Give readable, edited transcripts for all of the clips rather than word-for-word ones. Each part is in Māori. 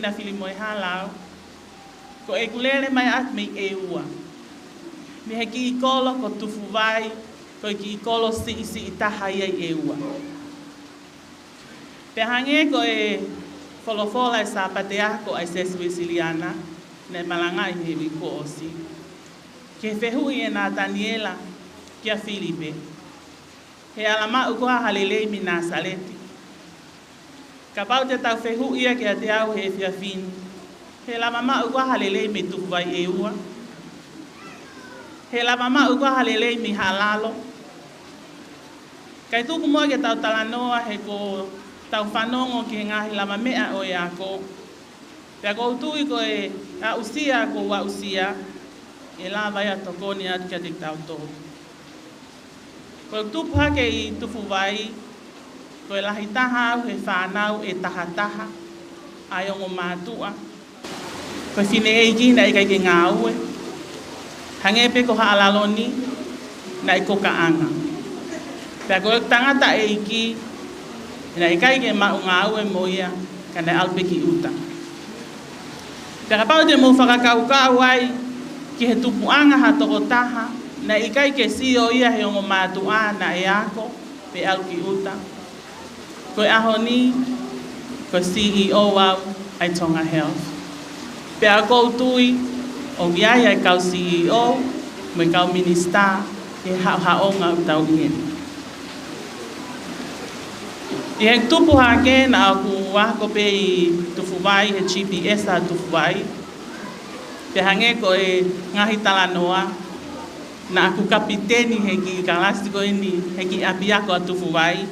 na filimoe halau ko e kulele mai at me e ua me he ki kolo ko tufu vai ko ki kolo si itaha ia e ua pe hange ko e Kolofola e sa patea ko ai sesu Siliana, ne malanga i hewi ko osi. Ke fehui e na Daniela, kia Filipe. He alama ukoha halelei mi Nasaleti. Ka pau te tau fehui ia kia te au he fiafini. He la mama ukoha halelei mi tuwai e ua. He la mama ukoha halelei mi halalo. Kai tuku mua ke tau talanoa he ko tau whanongo ki ngahi lama mea o e ako. Pea ko utui ko e a usia ko wa usia, e la vai a tokoni atu kia te tau tō. Ko tupu hake i tufu vai, ko e lahi taha au he whanau e taha taha, ai ongo mātua. Ko whine e ikina i kai ke ngā ue. Hangepe ko haalaloni, na i ko kaanga. Pea ko e tangata e iki, na ikai ke mau ngā ue moia ka nei alpe ki uta. Pea pau te mo whakakaukau ai ki he tupuanga ha toko taha, na ikai ke sio ia he ongo mātua na e ako pe alu ki uta. Koe aho ni, ko CEO au ai Tonga Health. Pea koutui o giai ai kau CEO, mo kau minista ke haonga utau ieni. I he tupu hake na aku wako pe i tufu vai, he GPS a tufu vai. Te hange ko e ngahi talanoa, na aku kapiteni he ki kalasi ko ini, he ki apiako a tufu vai.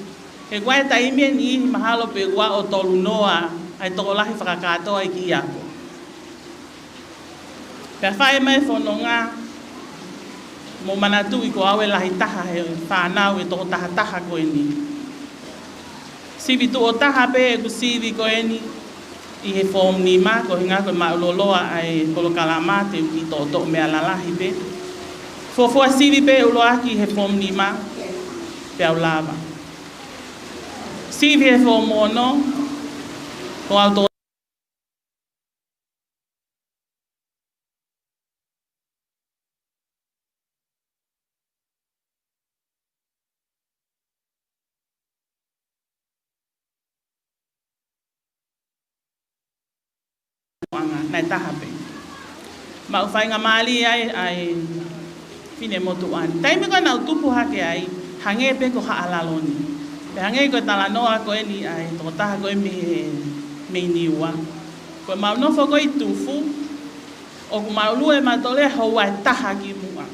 He guai ta imien i mahalo pe gua o tolu noa, ai toko lahi whakakato ai ki ako. Pea whae mai whanonga, mo manatu i ko awe lahi taha he whanau e toko taha taha ko ini. Sivi tu o taha pe e ku sivi ko eni i he form ni ma ko hinga ko mauloloa ai kolokalama te ki toto mea lalahi pe. Fofua sivi pe uloa ki he form ni ma pe au lava. Sivi he form mono ko auto nai taha pe. Ma ufai ngā mali ai fine motu ani. Taimi ko nau tupu hake ai, hange pe ko haalaloni. Pe hange ko talanoa ko eni ai, toko taha ko me niua. Ko mau nofo ko i tufu, o ku mau lue matole hau ai taha ki mua.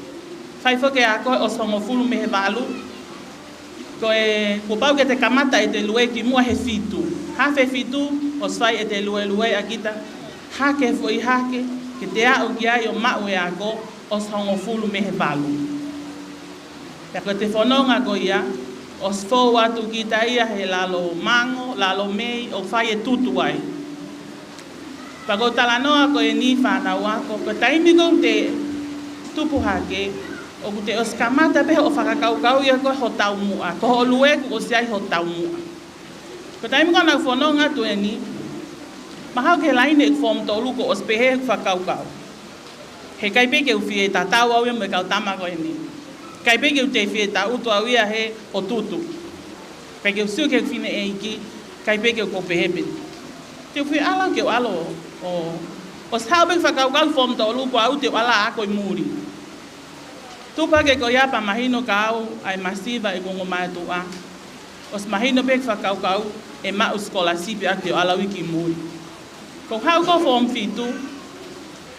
Fai foke a ko o songo fulu me he valu, ko e kupau ke te kamata e te lue ki mua he fitu. Hafe fitu, o svai e te lue a kita, hake foi hake, ke te au ki ai o mau e ako, o songo fulu me he valu. Pea ko te whanonga ko ia, o sfou atu ki ta ia he lalo mango, lalo mei, o whai e tutu ai. Pea ko talanoa ko e ni whanau ako, ko taimi ko te tupu hake, o ku te oskamata pe o whakakaukau ia ko ho tau mua, ko ho lue ku o siai ho tau mua. Ko taimi ko nau whanonga tu e ni, mahau ke laine e form tolu ko ospehe whakaukau. He kaipe ke uwhie tatau au ia me kau tama ko e ni. Kaipe ke te whie ta utu au ia he o tutu. Kai ke usiu ke whine e iki, kaipe ke ko pehepe. Te whie ala ke alo o saube whakaukau form tolu ko au te ala ako i muri. Tupa ke ko iapa mahino ka au ai masiva e kongo mātua. Os mahino pe whakaukau e mau skolasipi a te ala wiki muri. Ko hau ko form fitu,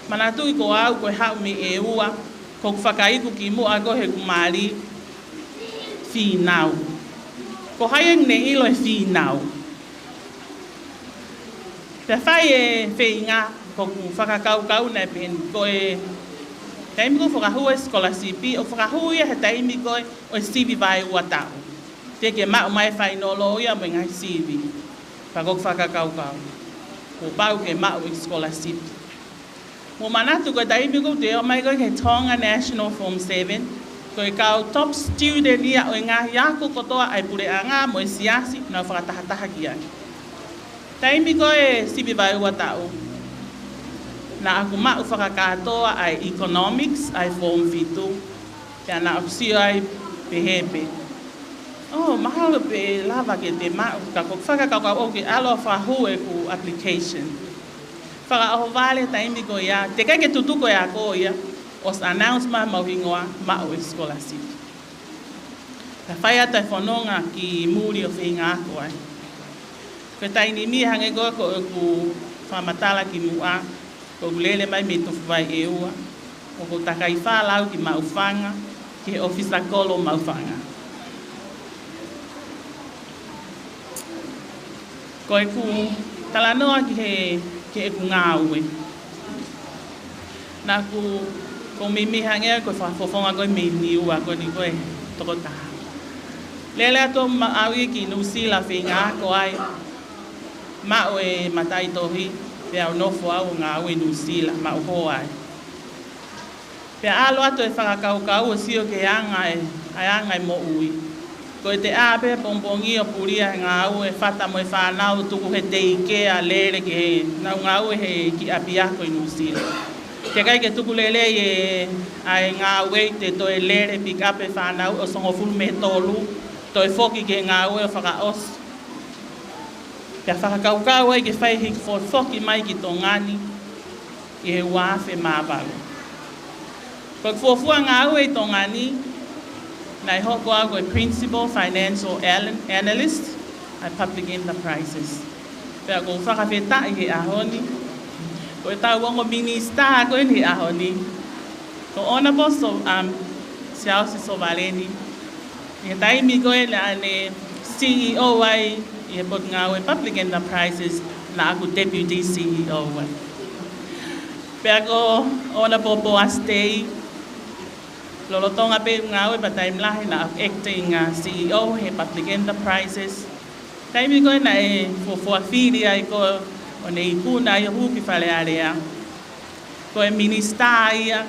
manatu i ko au ko hau me e ua, ko whakaiku ki mua ko he kumari whinau. Ko haieng ne ilo e whinau. Te whai e whinga, ko whakakaukau nei pen, ko e taimi ko whakahua e skolasipi, o whakahua ia he taimi ko o e sivi vai ua tau. Te ke mau mai whainolo ia mo ngai sivi, whakok whakakaukau. Ko pau ke mau i skolasipi. Mo manatu ko taimi ko te o mai ko ke Tonga National Form 7, ko e kau top student ia o ngā hiako kotoa ai pure a ngā mo e siasi na whakatahataha ki ai. Taimi ko e sivi vai ua tau. Na aku mau whakakatoa ai economics, ai form fitu, pia na aku sio ai pehepe. Oh, mahalo pe lava ke te ma ka ko faka ka o ke alo fa hu e ku application. Faka o vale ta imi ko ya te ka ke tutu ko ya ko ya os announcement ma wingoa ma o scholarship. Ta faya ta fononga ki muri o finga ko ai. Ko ta ini mi hange ko ku fa matala ki mua ko lele mai me to vai e ua. Ko ta kai fa lau ki ma ufanga ki ofisa kolo ma ufanga. Ko e ku talanoa ki e ku ngāue. Nā ku ko mimi hange ko whafonga koe me niua ko ni koe toko taha. Lele ato maawi ki nusila whinga ko ai ma o e matai tohi pe au nofo au ngāue nusila ma o ho ai. Pe alo ato e whakakau o sio ke anga e mo ui. Ko te ape pombongi o puria ngā ue whata mo e whanau tuku he te ike a lere ke he nau ngā ue he ki apiako i Nusila. Te kai ke tuku lele e ai ngā ue te to e lere pik ape whanau o songo fulu me tolu to e foki ke ngā ue o whakaos. Pea whakakaukau ai ke whai hiki foki mai ki tō ngani i he wāwhe māwalu. Ko fuafua ngā ue i tō ngani Nai hoko ako Principal Financial Analyst at Public Enterprises. Pea ko whakawheta i he ahoni. Ko e tau wongo minista ako i he ahoni. Ko Honorable Siao Si Sovaleni. I he taimi ko e le ane CEO ai i he pot ngawe Public Enterprises na ako Deputy CEO ai. Pea ko Honorable Boaz Tei. Lolotonga pe ngawe pa time lahi na acting CEO he Public Enterprises. Taimi ko na e fuafiri ai ko o ne ikuna i huki whale area. Ko e ministaia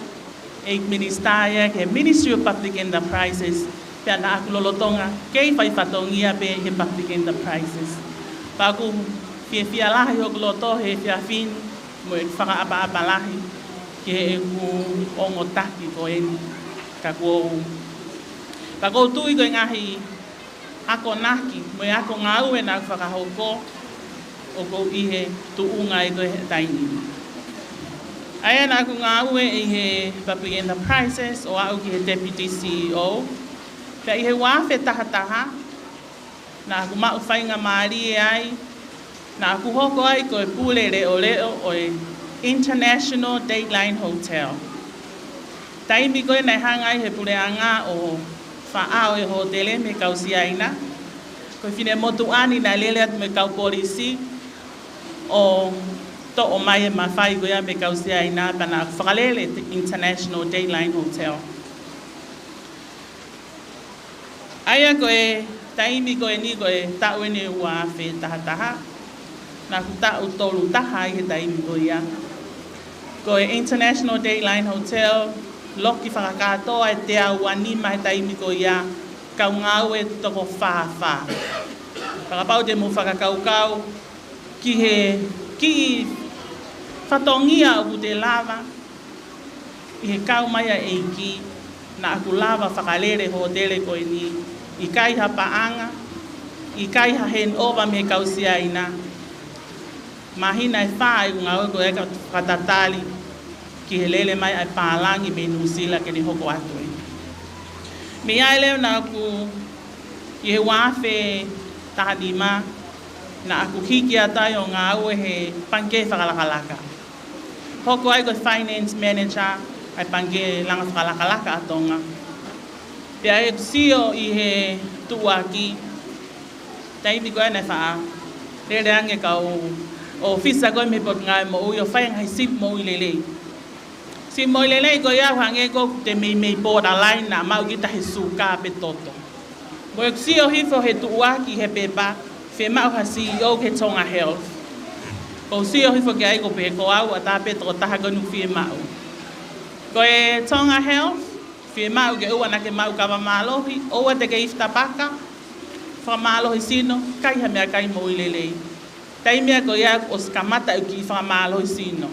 ke Ministry of Public Enterprises. Pea na aku lolotonga kei whai whatongia pe he Public Enterprises. Pa aku fia lahi o loto he fia fin mo e whakaapa lahi ke e ku ongotaki ko eni. Kako tui koe ngahi ako naki, mo ako ngau e nāku whakahoko o ko ihe tuunga i koe taini. Aia nāku ngau e i he Public Enterprises o au ki he Deputy CEO. Pea i he wāwhe taha, nāku mau whainga maari e ai, nāku hoko ai koe pule reo o e International Dateline Hotel. Taimi koe nei hangai he pureanga o whaao e hotele me kausiaina. Koe whine motu ani na lele atu me kau polisi o to o mai e mawhai koe me kausiaina pana whakalele International Dateline Hotel. Aia koe taimi koe ni koe tau ene ua whe taha. Nā ku tau tolu taha i he taimi koe ia. Koe International Dateline Hotel Loki whakakatoa e te au anima he taimi ko ia, kau ngau e toko whāwha. Whakapau te mo whakakaukau, ki whatongia o te lava, i he kau mai a eiki, na aku lava whakalere ho tele ko ni, i kaiha paanga, i kaiha hen oba me kausia ina. Mahina e whae ngau e ko eka whatatali, ki he lele mai ai pālangi me Nusila ke ni hoko atu e. Me ai leo na aku i he wāwhe tahadima na aku hiki atai o ngā ue he panke whakalakalaka. Hoko ai koe Finance Manager ai panke langa whakalakalaka atonga. Pea e sio i he tuaki, taimi koe nei wha, lele ange kau o fisa koe me pot ngai mo ui o whaingai sip mo ui lelei. Si moi lelei ko ia hange ko te mei borderline na mau ki tahi suka pe toto. Mo e si o hifo he tuaki he pepa, fe mau ha CEO ke Tonga Health. Ko si o hifo ke ai ko pe ko au ata pe to taha ko nu fi mau. Ko e Tonga Health, fi mau ke ua na ke mau ka malohi, o te ke ifta paka, fa malohi sino, kai ha mea kai moi lelei. Tai mea ko ia os kamata u ki fa malohi sino.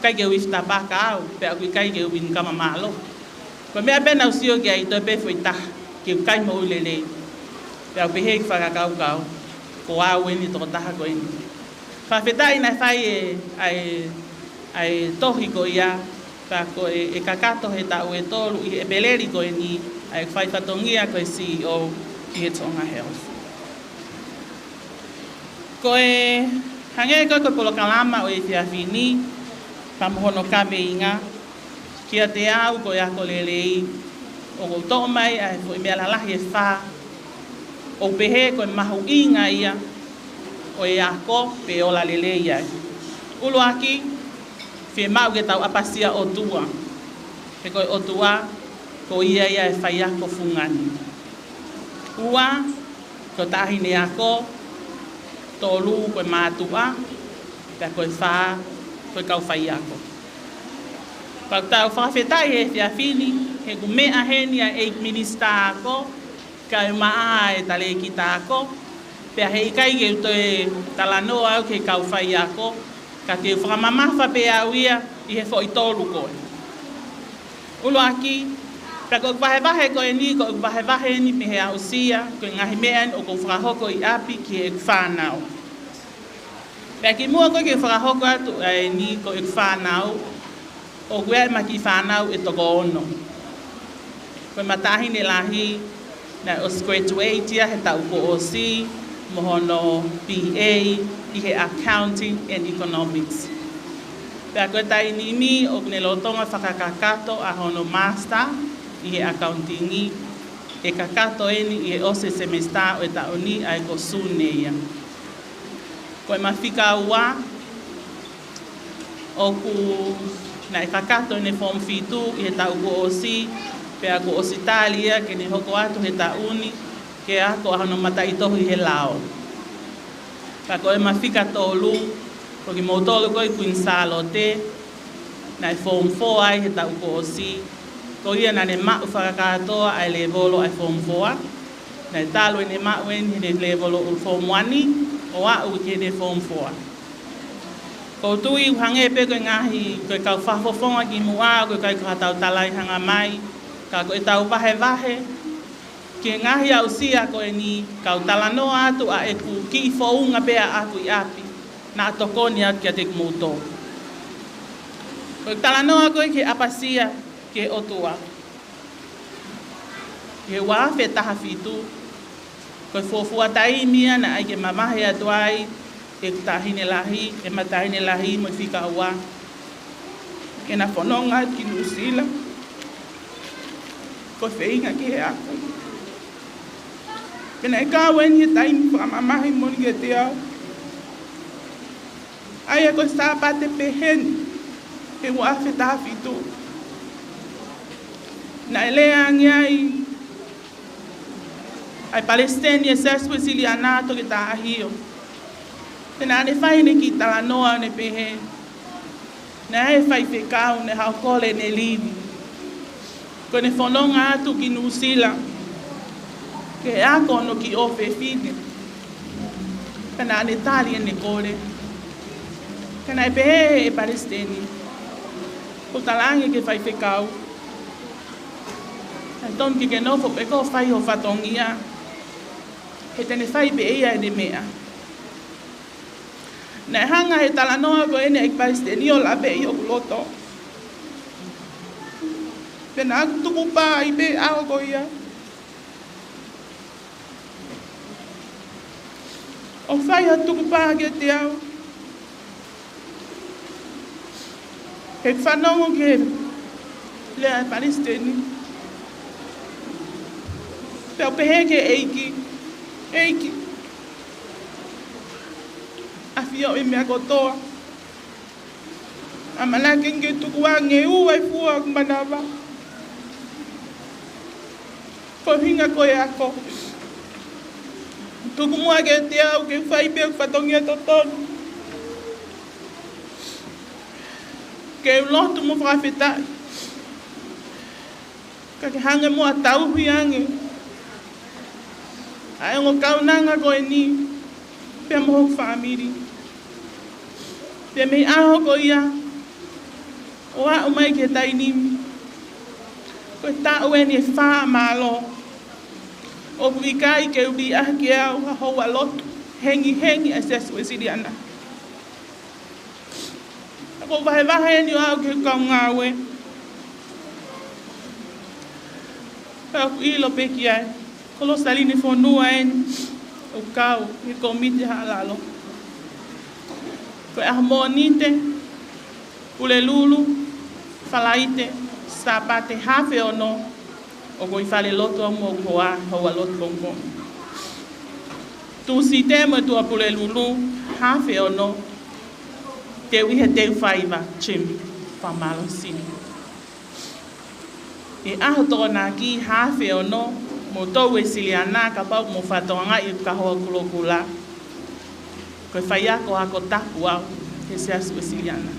Kai ke wifta baka au, pe aku kai ke win kama malo. Ko mea pena usio ke ai to pe foi ta, ke kai mo lele. Pea pehe ki whakakau ko au eni toko taha ko eni. Whawhetai nai whai ai tohi ko ia, ka ko e kakato he tau e tolu i e beleri ko eni, ai whai whatongia ko e CEO ki he Tonga Health. Ko e hange ko polo kalama o e te awhini, pamuhono kame inga, kia te au ko e ako lelei, o ko tō mai ai ko i mea lalahi e wha, o pehe ko e mahu inga ia, o e ako pe ola lelei ai. Ulu aki, whie mau ke tau apasia o tua, pe ko e o tua, ko ia e whai ako fungani. Ua, ko tahine ako, tolu ko e mātua, pe ko e wha, ko e kau whai ako. Pau tau whawhetai he te awhini, he ku mea henia e minista ako, ka e maa e tale ki tāko, pea hei kai ke uto e talanoa au ke kau whai ako, ka te whakamamafa pe au ia i he whoi tolu koe. Ulu aki, pea ko wahewahe koe ni, ko wahewahe ni pe he au sia, ko ngahi mean o ko whakahoko i api ki e whanau. Pea ki mua koe ke whakahoko atu e ni ko e whanau, o kua e maki whanau e toko ono. Koe matahine lahi, na os graduatea he tau ko OC, mohono BA, i he Accounting and Economics. Pea koe tai nimi o kune lotonga whakakakato a hono Master, i he Accounting e kakato eni i he ose semester o e taoni a e ko suneia. Koe mawhika ua, o ku na e kakato ene form fitu i he tau ko OC, pea ko Ositalia ke ne hoko atu he tauni ke ako ahano matai tohu i he lao. Pea ko e mawhika tolu, ko ki mautolo ko i Queen Salote, na e form 4 ai he tau ko OC, ko ia na ne mau whakakatoa ai levolo ai form 4, na e talo e ne mau eni he levolo u form 1, o au ke ne form 4. Ko tui uhange pe koe ngahi, koe kau whafofonga ki mua, koe kai kau talai hanga mai, ka koe tau wahe, ke ngahi au sia koe ni, kau talanoa atu a e ku ki founga pea aku i api, na atokoni atu kia te kumuto. Koe talanoa koe ke apasia ke otua. Ke wafe taha fitu, koe fofua taimia na ai ke mamahe atu ai, e tahine lahi, e matahine lahi mo fika ua. Ke na whanonga ki Nusila, ko whainga ki he ako. Ke na e kawen he taimi whamamahi moni ke te au. Ai e ko sāpate peheni, e wafe taha fitu. Na e leangi ai Palestine e seswe silianato ke tahio. Tena ne whai ne ki talanoa ne pehe. Ne he whai whekau ne haukole ne livi. Ko ne whanonga atu ki Nusila. Ke ako no ki ofe whine. Tena ne tali ne kore. Tena e pehe e Palestini. Ko talangi ke whai whekau. E ton ki ke nofo peko whai ho whatongia. He tene whai pe ia e ne mea. Na hanga he talanoa ko ene ek Palestini o la be i o kuloto. Pena aku tuku pa i be ao ko ia. O whai ha tuku pa ke te au. He whanongo ke lea Palestini. Pea pehe ke eiki. Afio e mea kotoa. A malaki nge tukua nge ua i fua kumanawa. Ko hinga koe ako. Tuku mua ke te au ke whai pia whatongia totonu. Ke ulotu mo whawhetai. Ka ke hanga mua tauhi ange. Ai ngo kaunanga koe ni. Pea moho whamiri. Pea mei aho ko ia. O a umai ke tainimi. Koe tau eni e wha malo. O kuikai ke ubi ahki au hoa lotu. Hengi a sesu e siriana. Ako vahe ni au ke kaungawe. Aku ilo peki ai. Kolo saline fonua en. O kau, i komiti halalo. Koe ahamonite, ule lulu, falaite, sapate hafe ono, o koi fale loto mo hoa loto kongo. Tu si temo tu apule lulu, hafe ono, te wihe te faiva, chim, famalo sini. E aho toko na ki hafe ono, mo tau e siliana ka pau mo fatonga i ka hoa kulokula. Koe whaia ko ako tapu au, he se asu e siliana.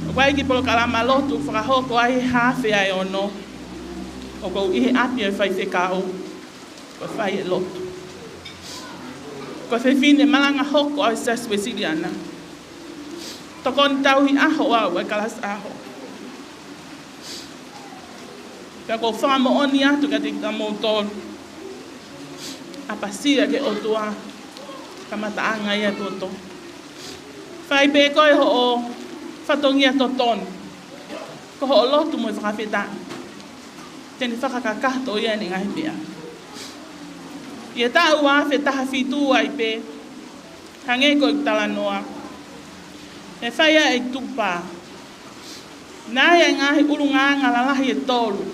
O kai ki polo kalama lotu, whakahoko ai hawhi ai ono, o kou ihe api e whai whekao, koe whai e lotu. Koe whewhine malanga hoko au se asu e siliana. Tokon tauhi aho au, e kalas aho. Pea ko whamo oni atu ka te kamo tolu. Apasia ke otua. Kamataanga ia toto. Whai pe koe ho o whatongia totonu. Ko ho o lotu mo i whakawheta. Teni whakakakato ia ni ngai pea. Ia tau a whetaha whitu ai pe. Hange ko i talanoa. E whai a e tupa. Nai e ngahi urunganga lalahi e tolu.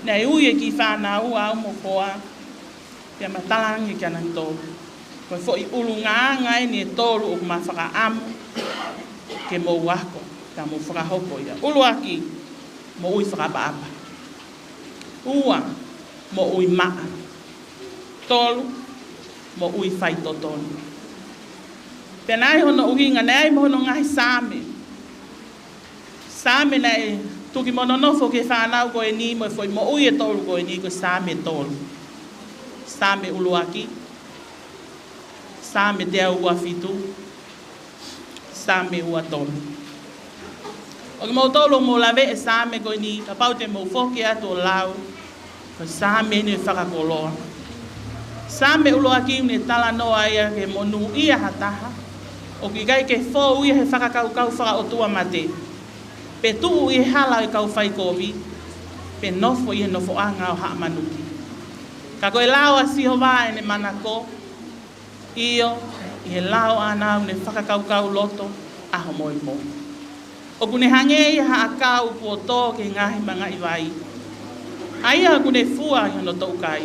Nei ui e ki whanau au mo koa. Pea matalangi kia nang tolu. Koe fo i ulunga ngai ni tolu o ma whakaamu ke mo wako, ka mo whakahoko ia. Ulu aki, mo ui whakapaapa. Ua, mo ui maa. Tolu, mo ui whai totonu. Penai hono uhinga, nei mo hono ngahi same. Same nei, tuki mononofo ke whanau koe ni, mo foi mo ui e tolu koe ni, koe same tolu. Same ulu aki. Same te au ua fitu, same ua tolu. O ki mau tolu mo lawe e same koe ni, ka pau te mau foke atu o lau, ko same ni whakakoloa. Same ulo aki ne tala noa ia ke monu ia hataha, o ki gai ke fōu ia he whakakaukau whakaotua mate. Pe tuu i hala i kau whai kovi, pe nofo i he nofo anga o haa manuki. Ka koe lau a siho wae ne manako, Iyo, i he lao anau ne whakakaukau loto, aho moi mo. O kune hange i haakau po tō ke ngahi mga iwai. Aia kune fua i hono tau kai.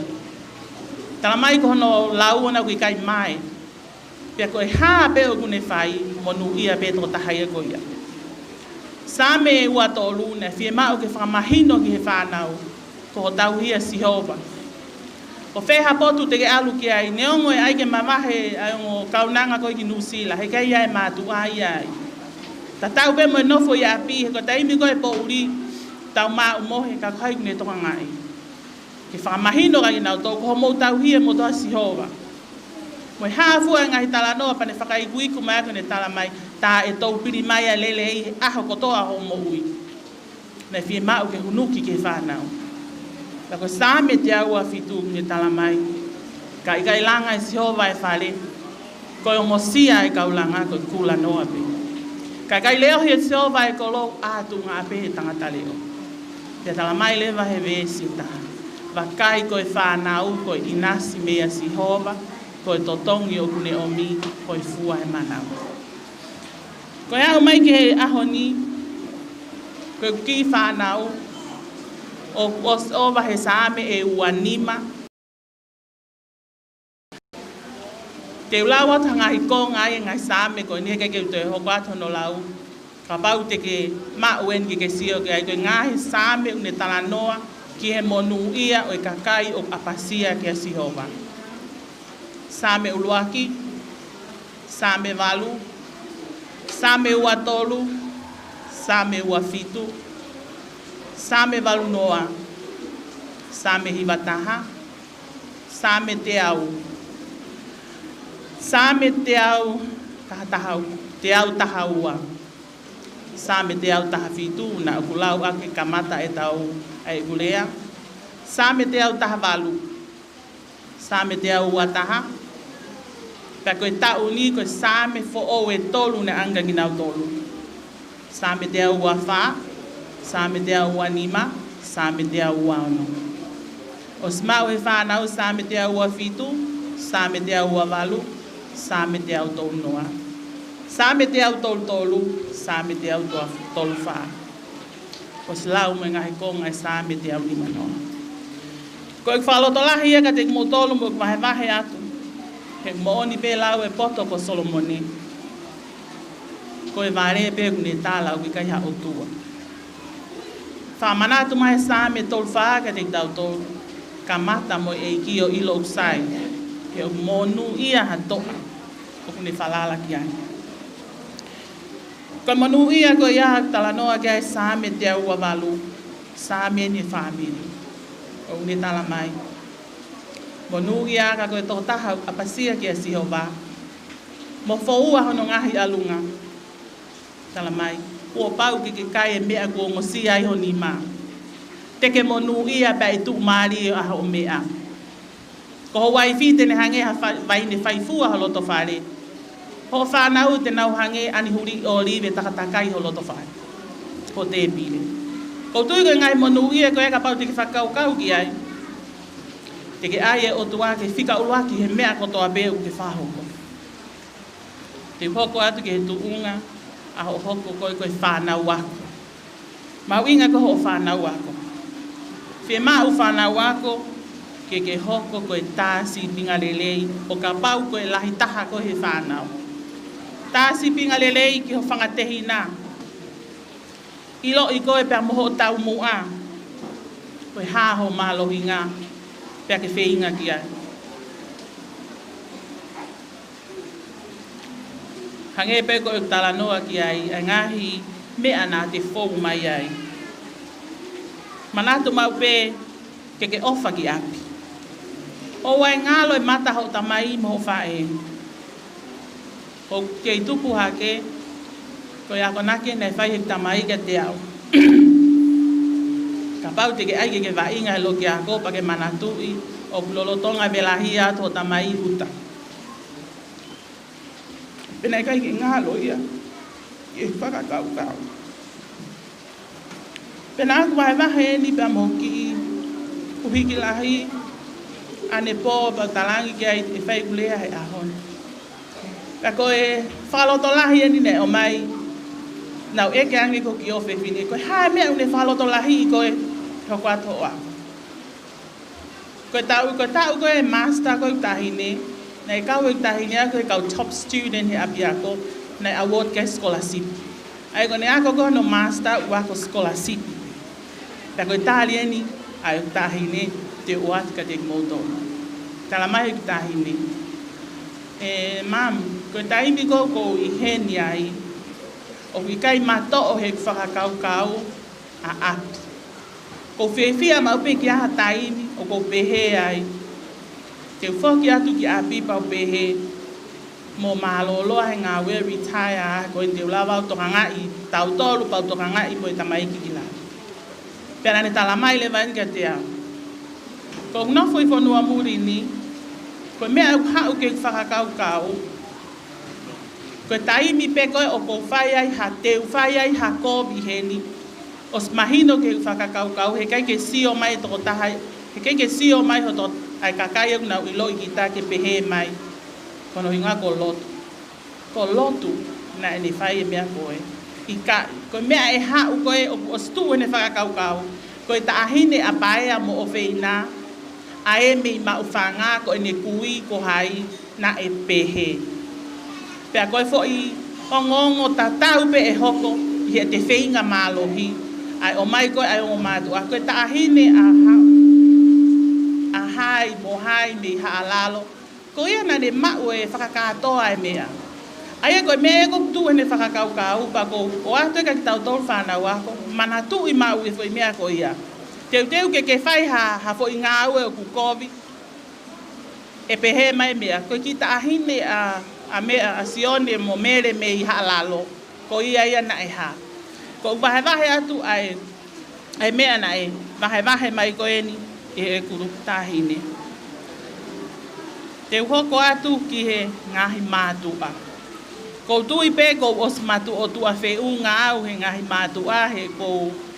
Tala mai ko hono lau ona kui kai mai. Pea koe haa pe o kune whai, monu ia pe tō tahai ko ia. Same ua tōlu ne fie mau ke whakamahino ki he whanau, ko ho tau hia sihova. O wheha potu te ke alu ki ai, neongo e ai ke mamahe ai o kaunanga koe ki Nusila, he kai ai mātu ai ai. Ta tau pe mo nofo i api, he ko taimi koe po uri, tau mā umohe ka kai kune toka ngai. Ke whakamahino kai nau tō, ko ho mou tau hia mo toa sihova. Mo hafu e ngahi tala noa pane whakaikuiku mai ako ne tala mai, tā e tau piri mai a lele i aho kotoa ho mo ui. Nei fie mau ke hunuki ke whanau. Tako same te au a fitu ni tala mai. Ka ikai langa e sihova e whale. Koe o mosia e kaulanga koe kula noa pe. Ka ikai leo hi e sihova e kolo atu ngā pe he tangata leo. Te tala mai lewa he vesi taha. Wakai koe whanau koe inasi mea sihova. Koe totongi o kune omi koe fua e manau. Koe au mai ke he ahoni. Koe ki whanau. O wahe same e uanima. Te ulau atu hangahi ko ngai ngai same ko ni ke te hoko atu no lau. Ka pau te ke mauen ki ke sio ke ai koe ngahi same une talanoa ki he monu ia o e kakai o apasia ke sihova. Same uluaki, same valu, same uatolu, same uafitu, same valu noa, same hibataha, same te au. Same te au tahatahau, te au tahaua. Same te au tahafitu, na ukulau ake kamata e tau ai gulea. Same te au tahavalu, Sa me te au ataha. Pea koe tau ni koe sa me fo o e tolu ne anga ginau tolu. Sa me te au wha, sa me te au anima, sa me te au ano. O smau he whanau sa me te au fitu, sa me te au walu, sa me te au tolu noa. Sa me te au tolu tolu, sa me te au tolu wha. O slau me ngahi konga sa me te au lima noa. Koe whalotolahi eka te motolu mo vahe vahe atu. He mooni pe lau e poto ko Solomoni. Koe vare pe kune tālau ki kai ha otua. Whamanatu mai sa me tolu wha ka te tau tolu. Ka mata mo e ki o ilo usai. He o monu ia ha toa. O kune whalala ki ai. Koe monu ia ko ia talanoa ki ai sa me te au walu. Sa me ni whamiri. O kune tala mai. Monu ia ka koe tō taha apasia ki a Sihova. Mo whaua hono ngahi alunga. Tala mai. Ua pau ki kai e mea kua ngosi ai honi mā. Teke monu ia pa i tuk maari a o mea. Ko ho wai white ne hange ha waine whaifua ha loto whare. Ho whanau te nau hange ani huri o rive takatakai ho loto whare. Ko te pile. Ko tui koe ngai monu ia koe ka pau tiki whakau kau ki ai. Teke ai e o tua ke whika uruaki he mea kotoa beu ke whahoko. Te hoko atu ke he tuunga. A ho hoko koe koe whanau ako. Mau inga ko ho whanau ako. Whe mau whanau ako, ke hoko koe tāsi pinga lelei, o ka pau koe lahi taha koe he whanau. Tāsi pinga lelei ki ho whangatehi nā. Ilo i koe pia moho tau mua. Koe haho mālohi ngā, pia ke wheinga ki ai. Hange pe ko tala noa ki ai, ngahi mea nā te whou mai ai. Manatu mau pe ke ofa ki api. O wai ngalo e mata hau tamai mo whae. O ke tupu hake, ko ia konake nei whai hek tamai ke te au. Ka pau te ke ai ke wainga lo ki ako pa ke manatui, o lolotonga belahia to tamai huta. Pena kai ke ngalo ia. Ke whakakau-kau. Pena aku wahe ni pa moki. Uhiki lahi. Ane po pa talangi ki ai e whai kulea he ahon. Ka koe whaloto lahi ani ne o mai. Nau eke angi ko ki ofe fini. Koe hae mea une whaloto lahi koe. Hoko ato o ako. Koe tau koe master koe tahine. Nei kau ik tahini ako kau top student he api ako nei award ke scholarship. Ai ko nei ako ko no master wa ko scholarship. Ta ko italiani ai tahini te uat ka te moto. Tala mai ik tahini. Mam ko tahini ko I heni ai. O ki kai mato o he whakakau a at. Ko whiwhia mau pe ki aha tahini o ko pehe ai. Te whoki atu ki api pau pehe mo maloloa he ngā we retire ko i te ulawa toka ngai tau tolu pau toka ngai po i tamaiki ki la. Pera ne tala mai le vain ka te au. Ko ngofo I whanua muri ni, ko mea au hau ke whakakau kau. Ko taimi pe koe o ko whai ai ha teu whai ai ha kōbi heni. Os mahino ke whakakau kau he kai ke sio mai toko tahai. He kai ke sio mai ho toko ai kakai aku nau ilo I kita ke pehe mai. Kono hinga ko lotu. Ko lotu na ene whai e mea koe. Ko mea e hau koe o stu ene whakakau kau. Koe ta ahine a paea mo o wheina. A e mei ma ufanga ko ene kui ko hai na e pehe. Pea koe fo I ongongo tatau pe e hoko. I te wheinga mālohi. Ai o mai koe ai o mātua. Koe ta ahine a hau. Hai mo hai me haalalo ko ia na ne mau e whakakatoa e mea ai ko me ko tu ene whakakau pa ko o atu ka tau tol whanau ako mana tu I mau e foi mea ko ia teu ke whai ha foi ngā ue o kukovi e pehe mai mea ko ki ta ahine a mea a sione mo mere me I haalalo ko ia na e ha ko wahe atu ai mea na e wahe mai ko eni e kuru tahine. te hoko atu ki he ngahi mātua. Ko tui pe ko os matu o tua wheu ngā au he ngahi mātua he ko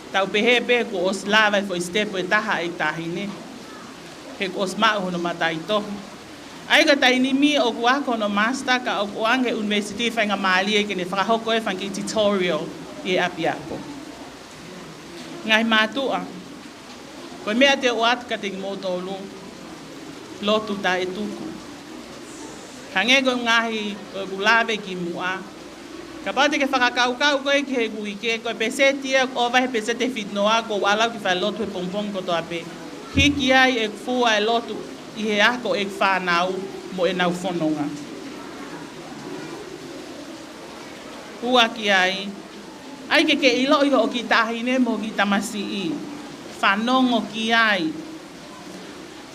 tau pehe pe ko os lava fo stepo e taha e tahine. He ko os mau hono matai tohi. Ai ka taini mi o kuako no master ka o kuange university whainga maali e kene whakahoko e whangi tutorial i api ako. Ngahi mātua. Ko mea te o atu ka te ngimotolu lotu ta e tuku. Hange ko ngahi ko gulawe ki mua. Ka pate ke whakakaukau koe ki he guike, ko pese tia o wahe pese te whitnoa ko walau ki whai lotu e pongpong ko toa pe. Hiki ai e fua e lotu i he ako e whanau mo e nau whanonga. Hua ki ai. Ai ke ilo i ho ki tahine mo ki tamasi i. Whanongo ki ai.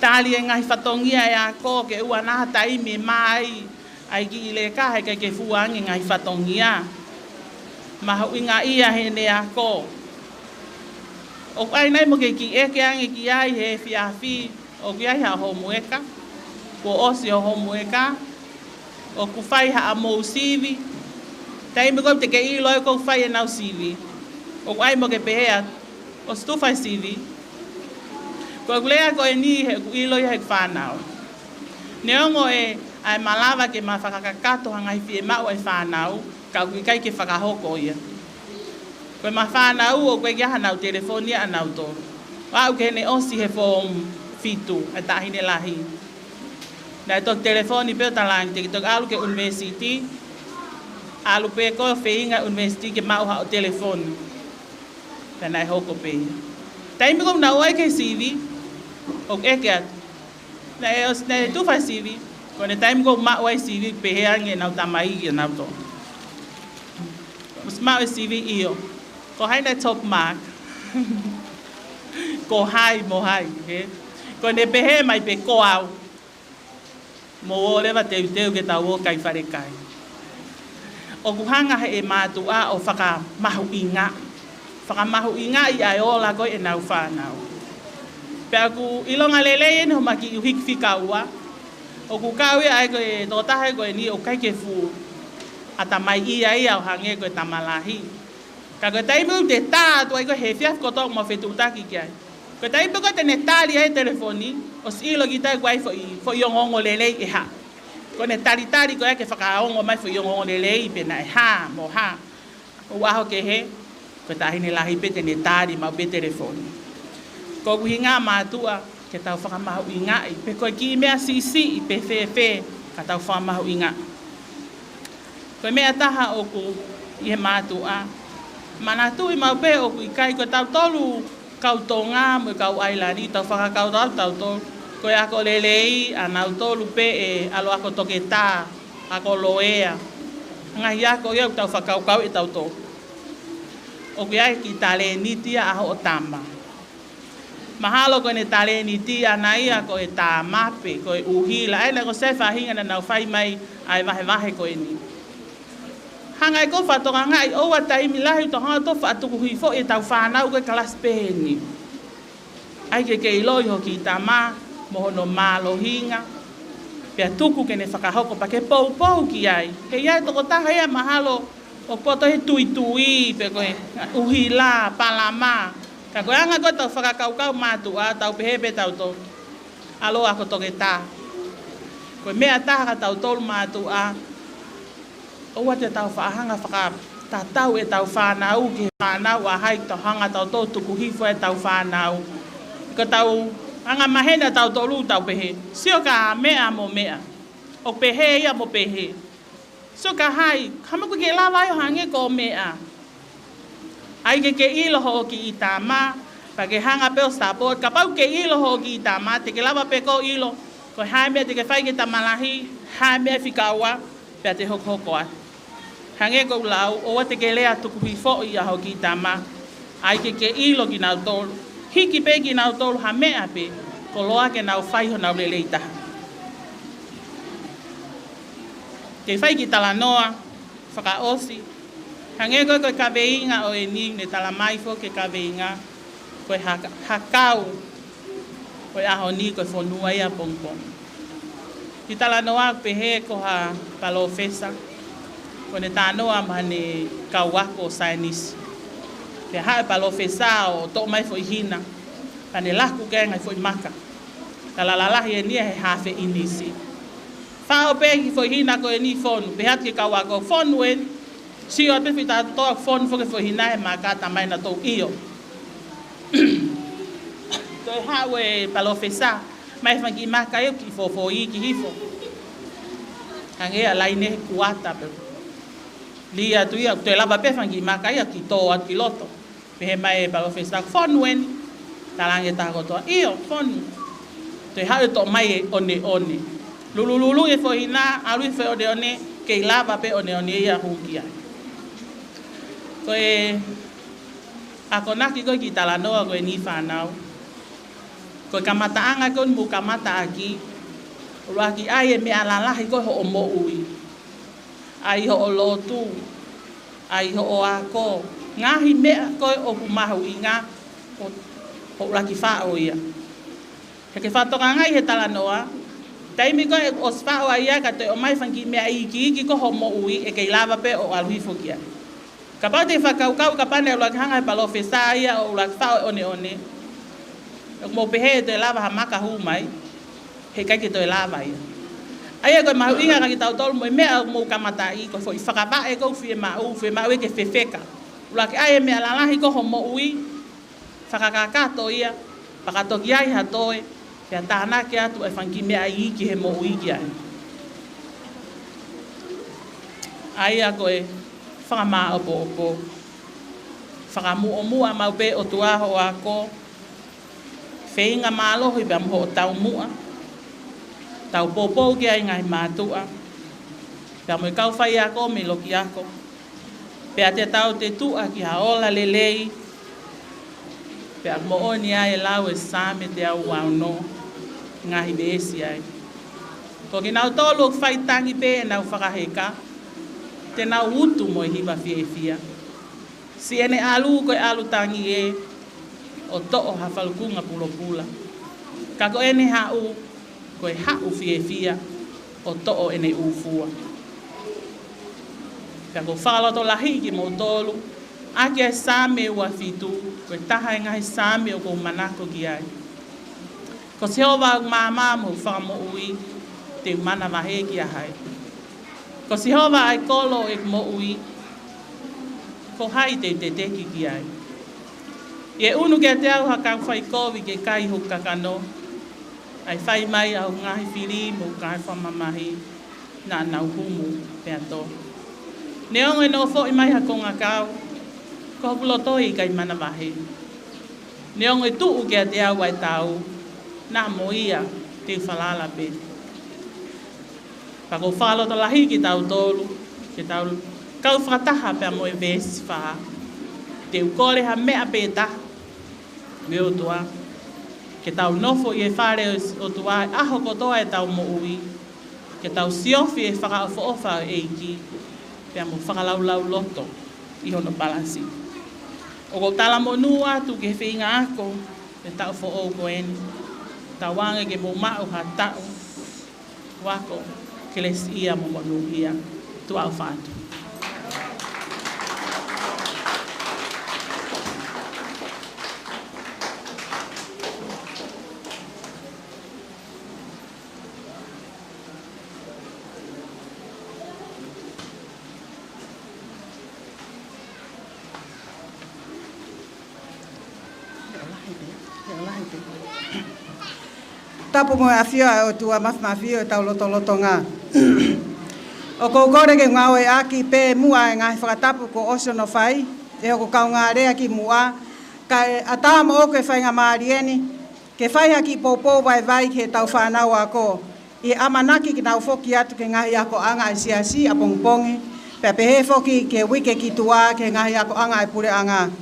Tali e ngai whatongia e ako ke ua naha tai me mai ai ki ile ka he ke fuangi ngai whatongia. Mahu inga ia he ne ako. O ai nei mo ke ki eke ange ki ai he fiafi o ki ai ha homueka. Ko osi o homueka. O ku whai ha a mou sivi. Tai me ko te ke ilo e ko whai e nau sivi. O ai mo ke pehea o stufai sivi. Ko kulea ko e ni he ilo i he whanau. Neongo e ai malawa ke ma whakakakato hangai fie mau e whanau, ka kui kai ke whakahoko ia. Ko ma whanau o koe ki hanau telefonia anau tō. Wau ke ne osi he fōm fitu e tahine lahi. Nai tok telefoni peo talang te ki tok alu ke university, alu pe ko wheinga university ke mau ha o telefoni. Penai hoko pe. Taimi kom na oai ke CV, o eke atu. Na tu fai CV, ko ne taimi kom ma oai CV pehea nge nau tamai i nau to. Mus ma oai CV iyo. Ko hai na top mark. Ko hai mo hai. Ko ne pehe mai pe ko au. Mo o lewa teu ke tau o kai whare kai. O kuhanga he e mātua o whaka mahu inga. Whakamahu inga i ai o lago e nau whanau. Pea ku ilonga lele e no maki uhik whika ua. O ku kawe ai ko e totahe ko e ni o kai ke fu. Ata mai ia ia o hange ko e tamalahi. Ka ko taimu te tā tu ai ko he fiaf kotok mo whetutaki ki ai. Ko taimu ko te ne tali ai telefoni. O si ilo ki tai ko ai fo iongongo lele e ha. Ko ne tali ko ai ke whakaongo mai fo iongongo lele i pena e ha mo ha. O aho ke he. Ko tahine lahi pe te ne tari mau pe telefoni. Ko kuhinga mātua ke tau whakamahu inga i. Pe koe ki mea sisi i pe whewhe ka tau whakamahu inga. Koe mea taha o ku i he mātua. Mana tu i mau pe o ku i kai ko tau tolu kau tonga mo kau ailani tau whakakau tau tolu. Koe ako lelei anau tolu pe e alo ako toke tā ako loea. Ngahi ako iau tau whakaukau e tau tolu. O ku iai ki tale nitia aho o tama. Mahalo ko ne tale nitia na ia ko e tā mape, ko e uhila. Ai na ko se whahinga na nau whai mai ai wahe ko e ni. Hangai ko whatonga ngai o wa taimi lahi to hanga to whatuku hui fo e tau whanau ko e kalas peheni. Ai ke iloi ho ki tā ma, mohono malo hinga. Pea tuku ke ne whakahoko pa ke pou ki ai. Ke iai toko taha ia mahalo o poto he tui pe ko e uhila, palama. Ka koe anga koe tau whakakaukau mātua, tau pehepe tau tolu. Alo ako toke tā. Koe mea taha tau tolu mātua. Oua te tau whaahanga whakatatau e tau whanau ke whanau a hai tau hanga tau tolu tuku hifo e tau whanau. Ko tau anga mahena tau tolu tau pehe. Sio ka mea mo mea. O pehe ia mo pehe. Sio ka hai, hamaku ke lawa yo hange ko mea. Ai ke ilo ho ki i tā mā, pa ke hanga peo sapot, ka pau ke ilo ho ki i tā mā, te ke lawa pe ko ilo, ko hai mea te ke whai ke tamalahi, hai mea whikaua, pea te hoko atu. Hange ko lau, oa te ke lea tuku hifo i aho ki i tā mā, ai ke ilo ki nau tolu, hiki pe ki nau tolu ha mea pe, ko loa ke nau whai ho nau lele i taha. Ke whai ki tala noa, whaka osi, hange koe koe kaweinga o e ni ne tala mai fo ke kaweinga koe hakau koe aho ni koe whonua ia pongpong. Ki tala noa pehe ko ha palofesa. Ko ne tanoa mane kauako sainis. Pe ha palofesa o to mai foi hina. Pane laku ke ngai foi maka. Tala lalahi e nia he hafe inisi. Fa o pe ki foi hina ko e ni fonu. Pe hat ki kauako fonu en. Si o te fita to fonu fo ke foi hina e maka tamai na to iyo. To ha we palofesa. Mai fangi maka eu ki fofo I ki hifo. Hange a laine kuata pe. Lia tu ia te lava pe fangi maka ia ki to at ki loto. Pe mai palofesa fonu en. Talange ta ko to iyo fonu. Te ha to mai one. Lulu e fo hina alu fe o de one ke lava pe one ia hukia. Ko e akonaki ko ki talanoa ko ni fanau. Ko kamataanga ko mu kamata aki. Uaki ai me alalahi ko ho mo ui. Ai ho lotu. Ai ho ako. Ngahi me ko o kumahu inga o raki fa o ia. Ke fa to ngai he talanoa. Taimi ko o sfa o ia ka te o mai fangi me ai ki ko ho mo ui e ke lava pe o alui fokia. Kapate fa kau kapane o laki hanga pa lo fesa ia o laki fa one. Mo pehe te lava hamaka hu mai he kai ki to lava ia ai ko mau inga ka ki tau tol mo me mo kamata I ko foi fakaba e ko fie ma we ke fefeka ula ki ai me ala hi ko mo ui fakaka to ia pakato ki ai ha toe pe tana ki atu e fangi me ai ki he mo ui ki ai ko e fama opo fakamu omu ama pe o tua ho ako feinga malo hi bam ho tau mua tau popo ki ai ngai matua ta mo kau fai ako me loki ako pe ate tau te tu aki haola lelei pe mo oni ai lau e same te au no ngai besi ai ko ki nau tolo fai tangi pe nau fakaheka te nau utu mo hiba fia si ene alu ko alu tangi e o to o hafalukunga pula. Kako ene hau, koe hau fia o to o ene ufua. Kako whala to lahi ki mo tolu, aki ai same ua fitu, koe taha ngai same o ko manako ki ai. Ko se hova mama mo whamo ui, te mana mahe ki ahai. Ko se hova ai kolo e mo ui, ko hai te teki ki ai. Ye unu ke te au haka whai kowi ke kai huka kano. Ai whai mai au ngahi whiri mo kai whamamahi nā nau humu pēr tō. Ne ongo no fo I mai hakonga kau. Ko pulo toi kai mana mahi. Ne ongo tuu ke te au ai tau. Nā mo ia te whalala pe. Pako whalo to lahi ki tau tolu. Ke tau kau whakataha pēr mo e vesi wha. Te ukore ha mea pēta. Me o tua. Ke tau nofo I e whare o tua. Aho kotoa e tau mo ui. Ke tau siofi e whakaofa e iki. Pea mo whakalaulau loto. I hono balansi. O ko tala mo nua tu ke whinga ako. Ke tau fo o ko eni. Tau wange ke mo mao ha tau. Wako. Ke les ia mo monuhia. Tu au whātu. Tapu mo afia o tua mafia o tau loto ngā. O ko kore ke ngau e aki pe mua e ngai whakatapu ko oso no whai. E o ko kau ngā rea ki mua. Ka ata mo o ke whai ngā maarieni. Ke whai haki popo vai ke tau whanau ako. I amanaki ki nau whoki atu ke ngahi ako anga e siasi a pongpongi. Pe pehe whoki ke wike ki tua ke ngahi ako anga e pure anga.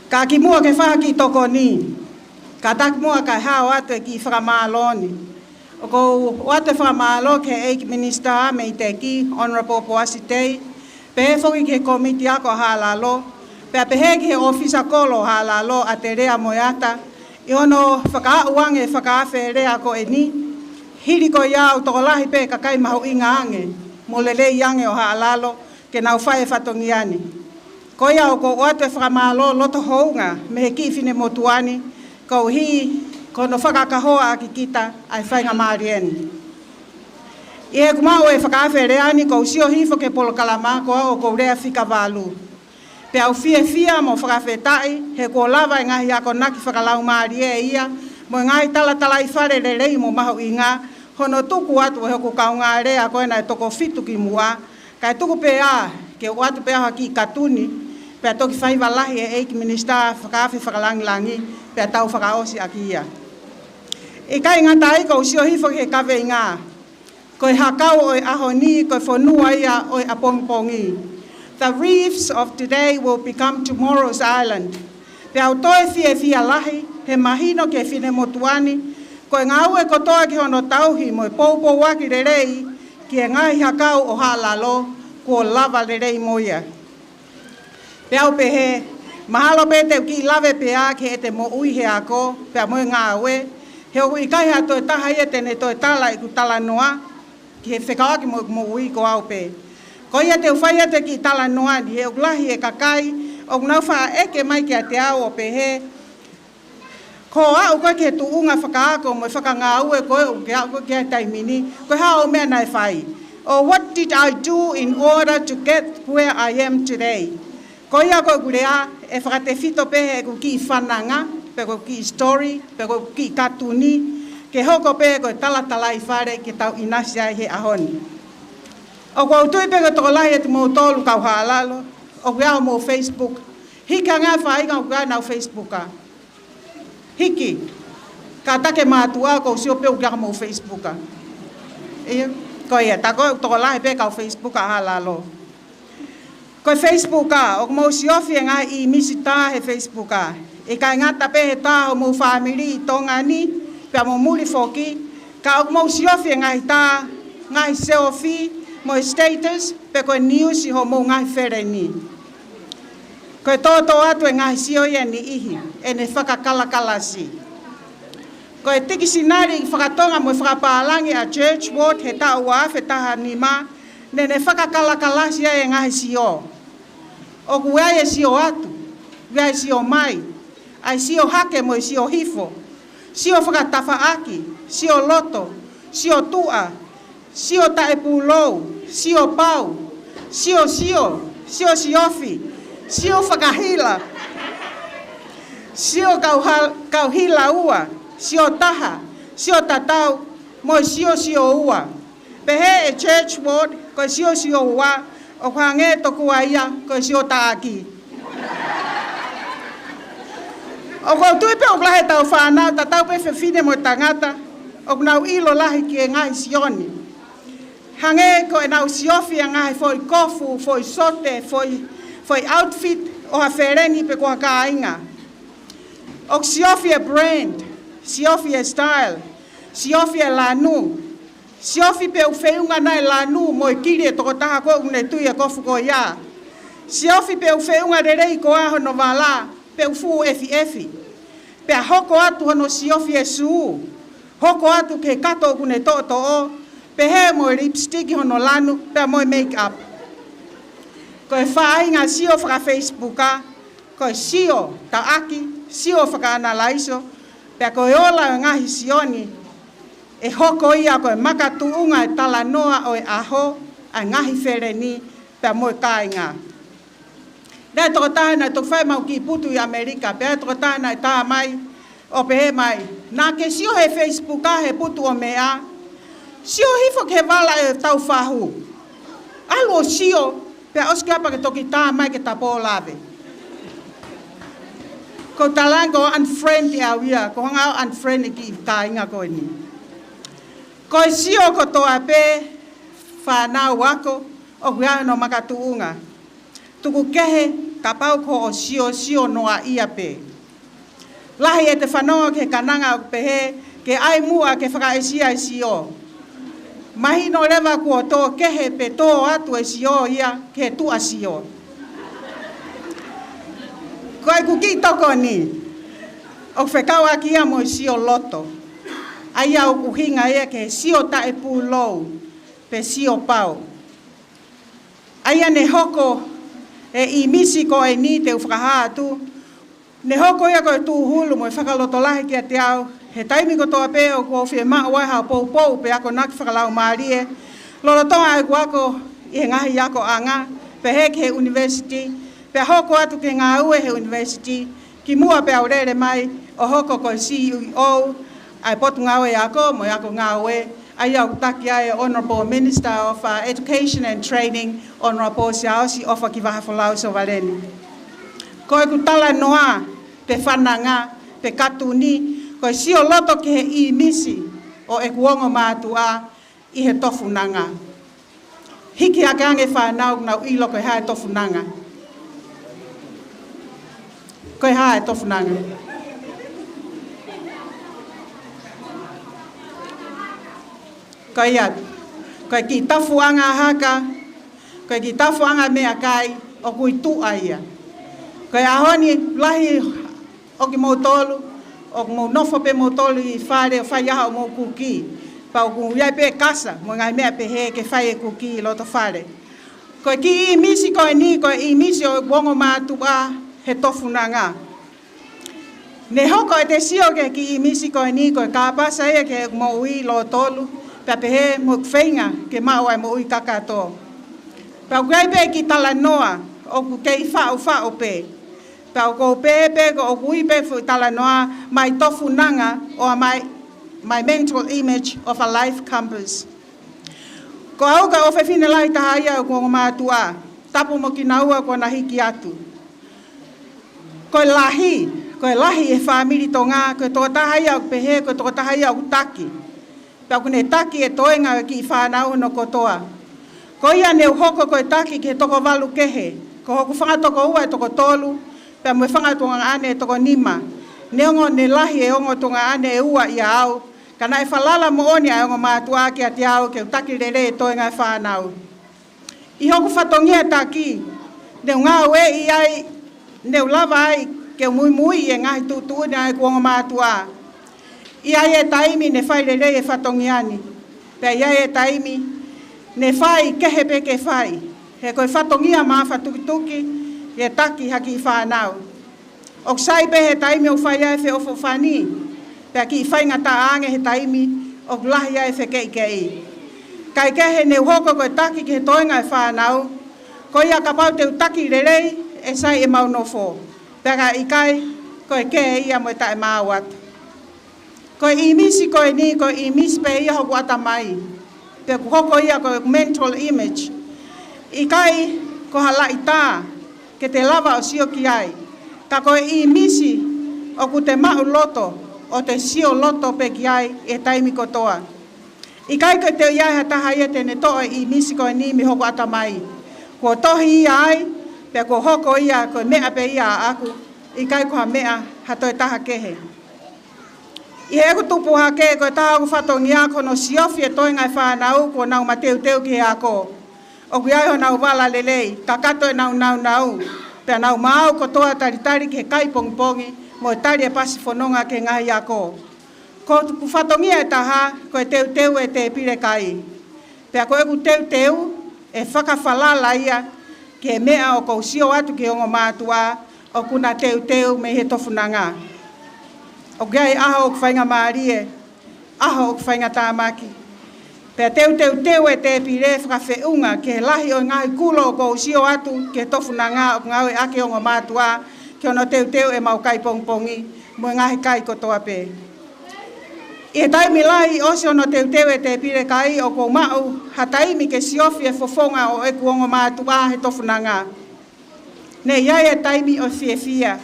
Ka ki mua ke whaki toko ni. Ka tak mua ka hao atu e ki whakamāloni. O ko wate whakamālo ke eik minister me I te ki, Honorable Poasitei. Pehe whoki ke komiti ako halalo. Pehe ki he ofisa kolo halalo a te rea moeata. I ono whakaauange whakaafe rea ko e ni. hiri ko ia o toko lahi pe kakai mahu inga ange, mo lele iange o haalalo ke nau whae whatongiani. Ko ia o ko oatu e whakamalo loto hounga me he ki fine motuani, ko hi kono whakakahoa aki kita ai whainga maarieni. I he kumau e whakaawhereani ko usio hifo ke polo kalama ko o ko rea whika walu. Pe au fia mo whakawhetai he ko lava i ngahi ako naki whakalau maari e ia mo ngahi tala i whare rei mo maho i ngā hono tuku atu he ko kaunga rea ko ena e toko fitu ki mua kai tuku pe a ke o atu pe a ki katuni pe a toki whaiva lahi e eiki minista whakawhi whakalangi pe a tau whakaosi aki ia. I kai ngata i ko usio hifo ke kawe i ngā koe hakau oi ahoni koe whanua ia oi apongpongi. The reefs of today will become tomorrow's island. Pe au toe fia lahi, he mahino ke fine motuani, koe ngau e kotoa ki hono tauhi mo e poupo waki rerei, ki e ngai hakau o halalo, ko lava rerei moia. Pe au pe he, mahalo pe te ki lave pe a ke e te mo ui he ako, pe a moe ngā ue, he o i kai ha toe taha ia tene toe tala i ku tala noa, ki he whekaaki mo ui ko au pe. Ko ia te uwhaia te ki tala noani, he uglahi e kakai, o nau wha eke mai ki a te au o pe he. Ko au koe ke tu unga whakaako mo whakanga au e koe o ke au koe ke taimini, koe hao mea nai whai. What did I do in order to get where I am today? Ko ia koe gurea e whakate whito pe he ku ki whananga, pe ku ki story, pe ku ki katuni, ke hoko pe koe tala i whare ke tau inasia he ahoni. O kua utui pega toko lahi e te mou tolu kau haalalo, o kua mo Facebook. Hiki a ngā whainga o kua nau Facebooka. Hiki. Ka take mātua ko usio pe o kua mo Facebooka. Ia, ko ia, tako toko lahi pe kau Facebooka haalalo. Ko Facebooka, o mo siofi e ngā I misi tā he Facebooka. E kai ngata pe he tā o mo whamiri I tongani, pe a mo muri foki, ka o mo siofi e ngā I tā, ngā I selfie, mo status pe ko news I ho mo ngai fere ni. Ko toto atu e ngai sio ia ni ihi e ne whakakalasi. Ko e tiki sinari I whakatonga mo whakapalangi a church ward he ta ua fe taha ni ma ne whakakalakalasi e ngai sio. O kua e sio atu, kua e sio mai, ai sio hake mo sio hifo, sio whakatafa aki, sio loto, sio tua, sio tae pulou, sio pau, sio siofi, sio whakahila, sio kauhila ua, sio taha, sio tatau, mo sio ua. Pehe e church ward, ko sio ua, o kwange toku ia, ko sio taaki. O kau tuipe o klahe tau whanau, tatau pe fefine mo tangata, o nau ilo lahi ki e ngai sioni. Hange ko e nau siofi a ngai foi kofu, foi sote, foi outfit o hafereni pe kua ka inga. O siofi e brand, siofi e style, siofi e lanu, siofi pe ufeunga nai lanu mo e kiri e toko taha ko une tui e kofu ko ia. Siofi pe ufeunga rerei ko aho no wala, pe ufu efi. Pe a hoko atu hono siofi e suu, hoko atu ke kato kune toto o, pe he mo lipstick hono lanu, pe mo make-up. Ko e whainga sio whaka Facebooka, ko e sio taaki, sio whaka analaiso, pe ko e ola ngahi sioni, e hoko ia ko e makatu unga e tala noa o e aho, a ngahi whereni, pe mo e kāinga. Nea toko tāna, toko whai mau ki putu I Amerika, pe toko tāna e tā mai, o pe he mai. Nā ke sio he Facebooka he putu o mea, sio hifo ke wala e tau whahu. Alo sio, pe oski apa ke toki tā mai ke tapo lave. Ko talango unfriend I au ia, ko hanga unfriend ki tā inga koe ni. Ko sio ko toa pe whanau wako, o kuia no makatu unga. Tuku kehe, ka pau ko o sio noa ia pe. Lahi e te whanoa ke kananga o pehe, ke ai mua ke whakaesia I sio. Mahi no lewa kua tō kehe pe tō atu e sio ia ke tua sio. Koe ku ki toko ni, o whekau aki ia mo sio loto. ai au kuhinga ia ke sio ta e pulou pe sio pau ai ne hoko e I misi ko e ni te ufraha tu ne hoko ia ko tu hulu mo whakaloto lahi ki te au he taimi ko toa pe o ko fie maa wai hao pou pou pe ako naki whakalau maarie lolo tonga e guako I he ngahi ako anga pe heke he university pe hoko atu ke ngā ue he university ki mua pe aurere mai o hoko ko CEO ai potu ngā ue ako mo ako ngā ue ai au taki ai Honourable Minister of Education and Training Honourable Siaosi ofa ki wahafolau so valeni ko e kutala noa pe whananga pe katuni ko e sio loto ki he I misi o e kuongo mātua I he tofunanga hiki ake ange whanau nau ilo ko e hae tofunanga ko e hae tofunanga ko ia ko ki tafuanga haka ko ki tafuanga mea kai o kui tu aia ko ahoni lahi o ki motolu o mo nofo pe motolu I fare o fai aha o mo kuki pa o ia pe kasa mo ngai mea pe he ke fai kuki lo to fare ko ki I misi ko ni ko I misi o bongo matua he tofunanga ne hoko e te sio ke ki I misi ko ni ko ka pasa e ke mo ui lo tolu pe he mo feinga ke mau ai mo ui kakato pa gai pe ki tala noa o ku ke fa o pe pa ko pe ko ui pe fu tala noa mai tofunanga o my mental image of a life campus ko au ka o fe fina lai ta ia ko matua tapu mo ki naua ko na hiki atu ko lahi e family tonga ko to ta ia pe he ko to ta ia utaki pa kune taki e toenga ki whanau no kotoa. Ko ia ne hoko ko e taki ke toko walu kehe. Ko hoku whanga toko ua e toko tolu. Pa mwe whanga tunga ane e toko nima. Neongo ne lahi e ongo tunga ane e ua ia au. Kana e whalala mo oni a ongo mātua ki ati au ke utaki rere e toenga e whanau. I hoku whatongia taki. Neu ngā ue I ai. Neu lava ai ke mui e ngahi tutu ni ai kuongo mātua. Ia e taimi ne whai rere e whatongiani. Pea ia e taimi ne whai kehe pe ke whai. He koe whatongia maa whatuki e taki haki I whanau. O sai pe he taimi o whai ai whe ofo whani. Pea ki I whai ngata aange he taimi o lahi ai whe kei kei. Kai kehe ne hoko koe taki ke he toenga e whanau. Ko ia ka pau te utaki rere e sai e maunofo. Pea ka I kai koe ke ia mo e tae maawatu. Ko I misi ko ni ko I misi pe ia hoku ata mai. Pe ku hoko ia ko mental image. I kai ko halai tā ke te lava o sio ki ai. Ka ko I misi o ku te mahu loto o te sio loto pe ki ai e taimi kotoa. I kai ko te iai hataha ia te ne toa I misi ko ni mi hoku ata mai. Ko tohi ia ai pe ko hoko ia ko mea pe ia aku. I kai ko ha mea hato e taha kehe. I he tupu hake ko taha ku whatongia ko no siofi e toenga e whanau ko nau mateu teu ki ako. O kui ai ho nau wala lelei, ka kato e nau. Pea nau maau ko toa taritari ki he kai pongpongi mo e tari e pasi whanonga ke ngahi ako. Ko ku whatongia e taha ko e teu e te pire kai. Pea ko e ku teu e whakawhalala ia ke mea o kou sio atu ki ongo mātua o kuna teu me he tofunanga. O gai aho o kwhainga maarie, aho o kwhainga tāmaki. Pea teu e te pire whakawheunga ke lahi o ngahi kulo o kou sio atu ke tofuna ngā o ngau e ake o ngā mātua ke ono teu e mau kai pongpongi mo ngahi kai kotoa pe. I he taimi lahi osi ono teu e te pire kai o kou mau ha taimi ke siofi e fofonga o e kuongo mātua he tofuna ngā. Ne iai e taimi o fia,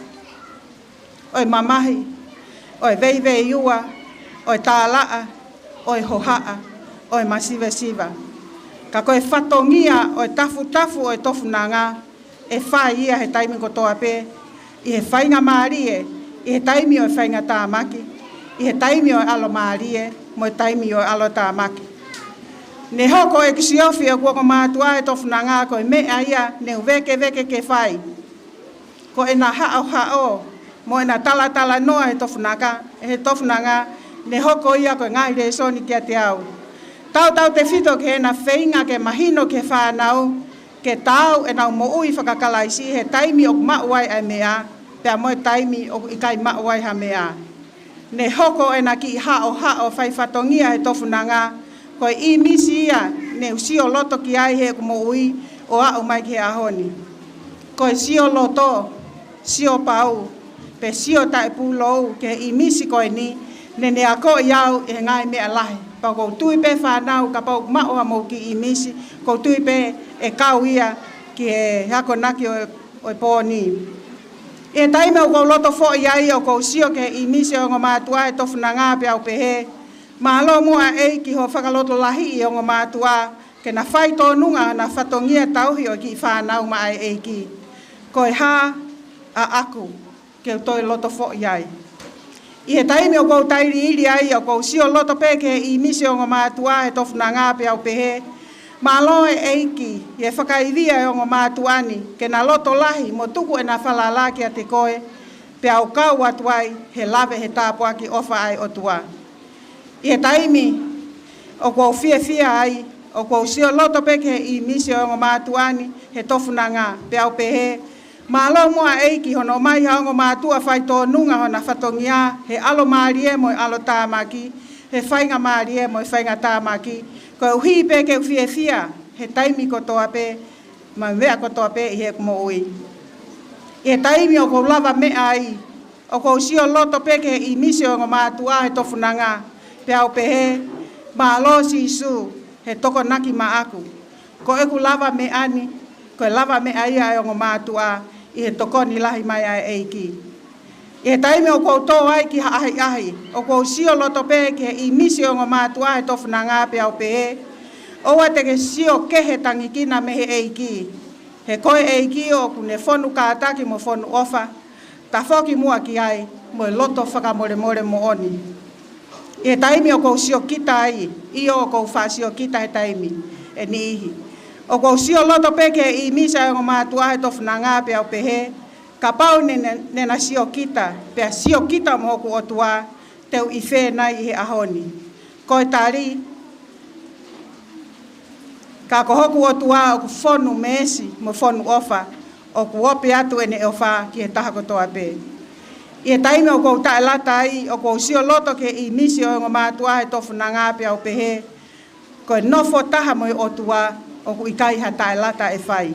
o mamahi, oi vei iua, oi tālaa, oi hohaa, oi masiva. Ka koe whatongia, oi tafu, oi tofunanga, e whai ia he taimi kotoa pe, I he whainga maarie, I he taimi oi whainga tāmaki, I he taimi oi alo maarie, mo taimi oi alo tāmaki. Ne hoko e kisiofi e kuoko mātua e tofunanga, koe mea ia, ne veke ke whai. Ko e na hao, mo e na tala noa he tofunanga ne hoko ia ko ngai le soni kia te au. Tau te whito ke na whainga ke mahino ke whanau, ke tau e nau mo ui whakakalaisi he taimi o mauai ai mea, pea moe taimi o ikai mauai ha mea. Ne hoko e na ki hao whai whatongia he tofunanga, ko i misi ia ne usio loto ki ai he mo ui o au mai ke ahoni. Ko sio loto, sio pau, pe sio tae pulou ke i misi koe ni, ne ako iau e ngai mea lahi. Pa ko tui pe whanau ka pau maoa mo ki i misi, ko tui pe e kau ia ki e hako naki o e pōni. E taime o ko loto fo iai o ko sio ke i misi o ngā mātua e tofuna ngā pe au pe he. Ma alo mua e ki ho whakaloto lahi i o ngā mātua ke na whai tō nunga na whatongia tauhi o ki whanau ma ai e ki. Ko e ha a aku ke toi loto fo iai. I he taimi o kou tairi iri ai o kou sio loto peke i misi o ngā mātua he tofuna ngā pe au pehe. Ma alo e eiki i e whakaivia o ngā mātuani ke na loto lahi mo tuku e na whalalaki a te koe pe au kau atu ai he lawe he tāpua ki ofa ai o tua. I he taimi o kou fia ai o kou sio loto peke i misi o ngā mātuani he tofuna ngā pe au pehe. Ma alo mua eiki hono mai haongo mātua whai tō nunga hona whatongia he alo maarie mo alo tāmaki, he whainga maarie mo whainga tāmaki. Ko uhi pe ke fia he taimi ko toa pe, ma mea ko toa pe i he kumo ui. I he taimi o ko lava mea ai, o ko sio loto pe ke i misi o ngā mātua he tofunanga, pe au pe he, ma alo si su he toko naki ma aku. Ko eku lava mea ni, ko lava mea ia o ngā mātua, i he tokoni lahi mai ai eiki. I he taime o kou tō ai ki ahi, o kou sio loto pe ke i misi o ngā mātua he tofuna ngā pe au pe he, oua te ke sio kehe tangi kina me he eiki. He koe eiki o kune whonu kātaki mo whonu ofa, ta whoki mua ki ai, mo loto whakamore mo oni. I he taime o kou sio kita ai, i o kou wha sio kita he taime, e ni ihi. O kou sio loto peke i misa o ngā mātua he tofuna ngā pe au pehe, ka pau nena sio kita, pea sio kita mo hoku o tua, teu i whenai i he ahoni. Ko e tari, ka ko hoku o tua o ku whonu meesi mo whonu ofa, o ku ope atu ene e wha ki he taha kotoa pe. I he taime o kou tae lata ai, o kou sio loto ke i misi o ngā mātua he tofuna ngā pe au pehe, ko e nofo taha mo o tua, o ku ikai ha tae lata e whai.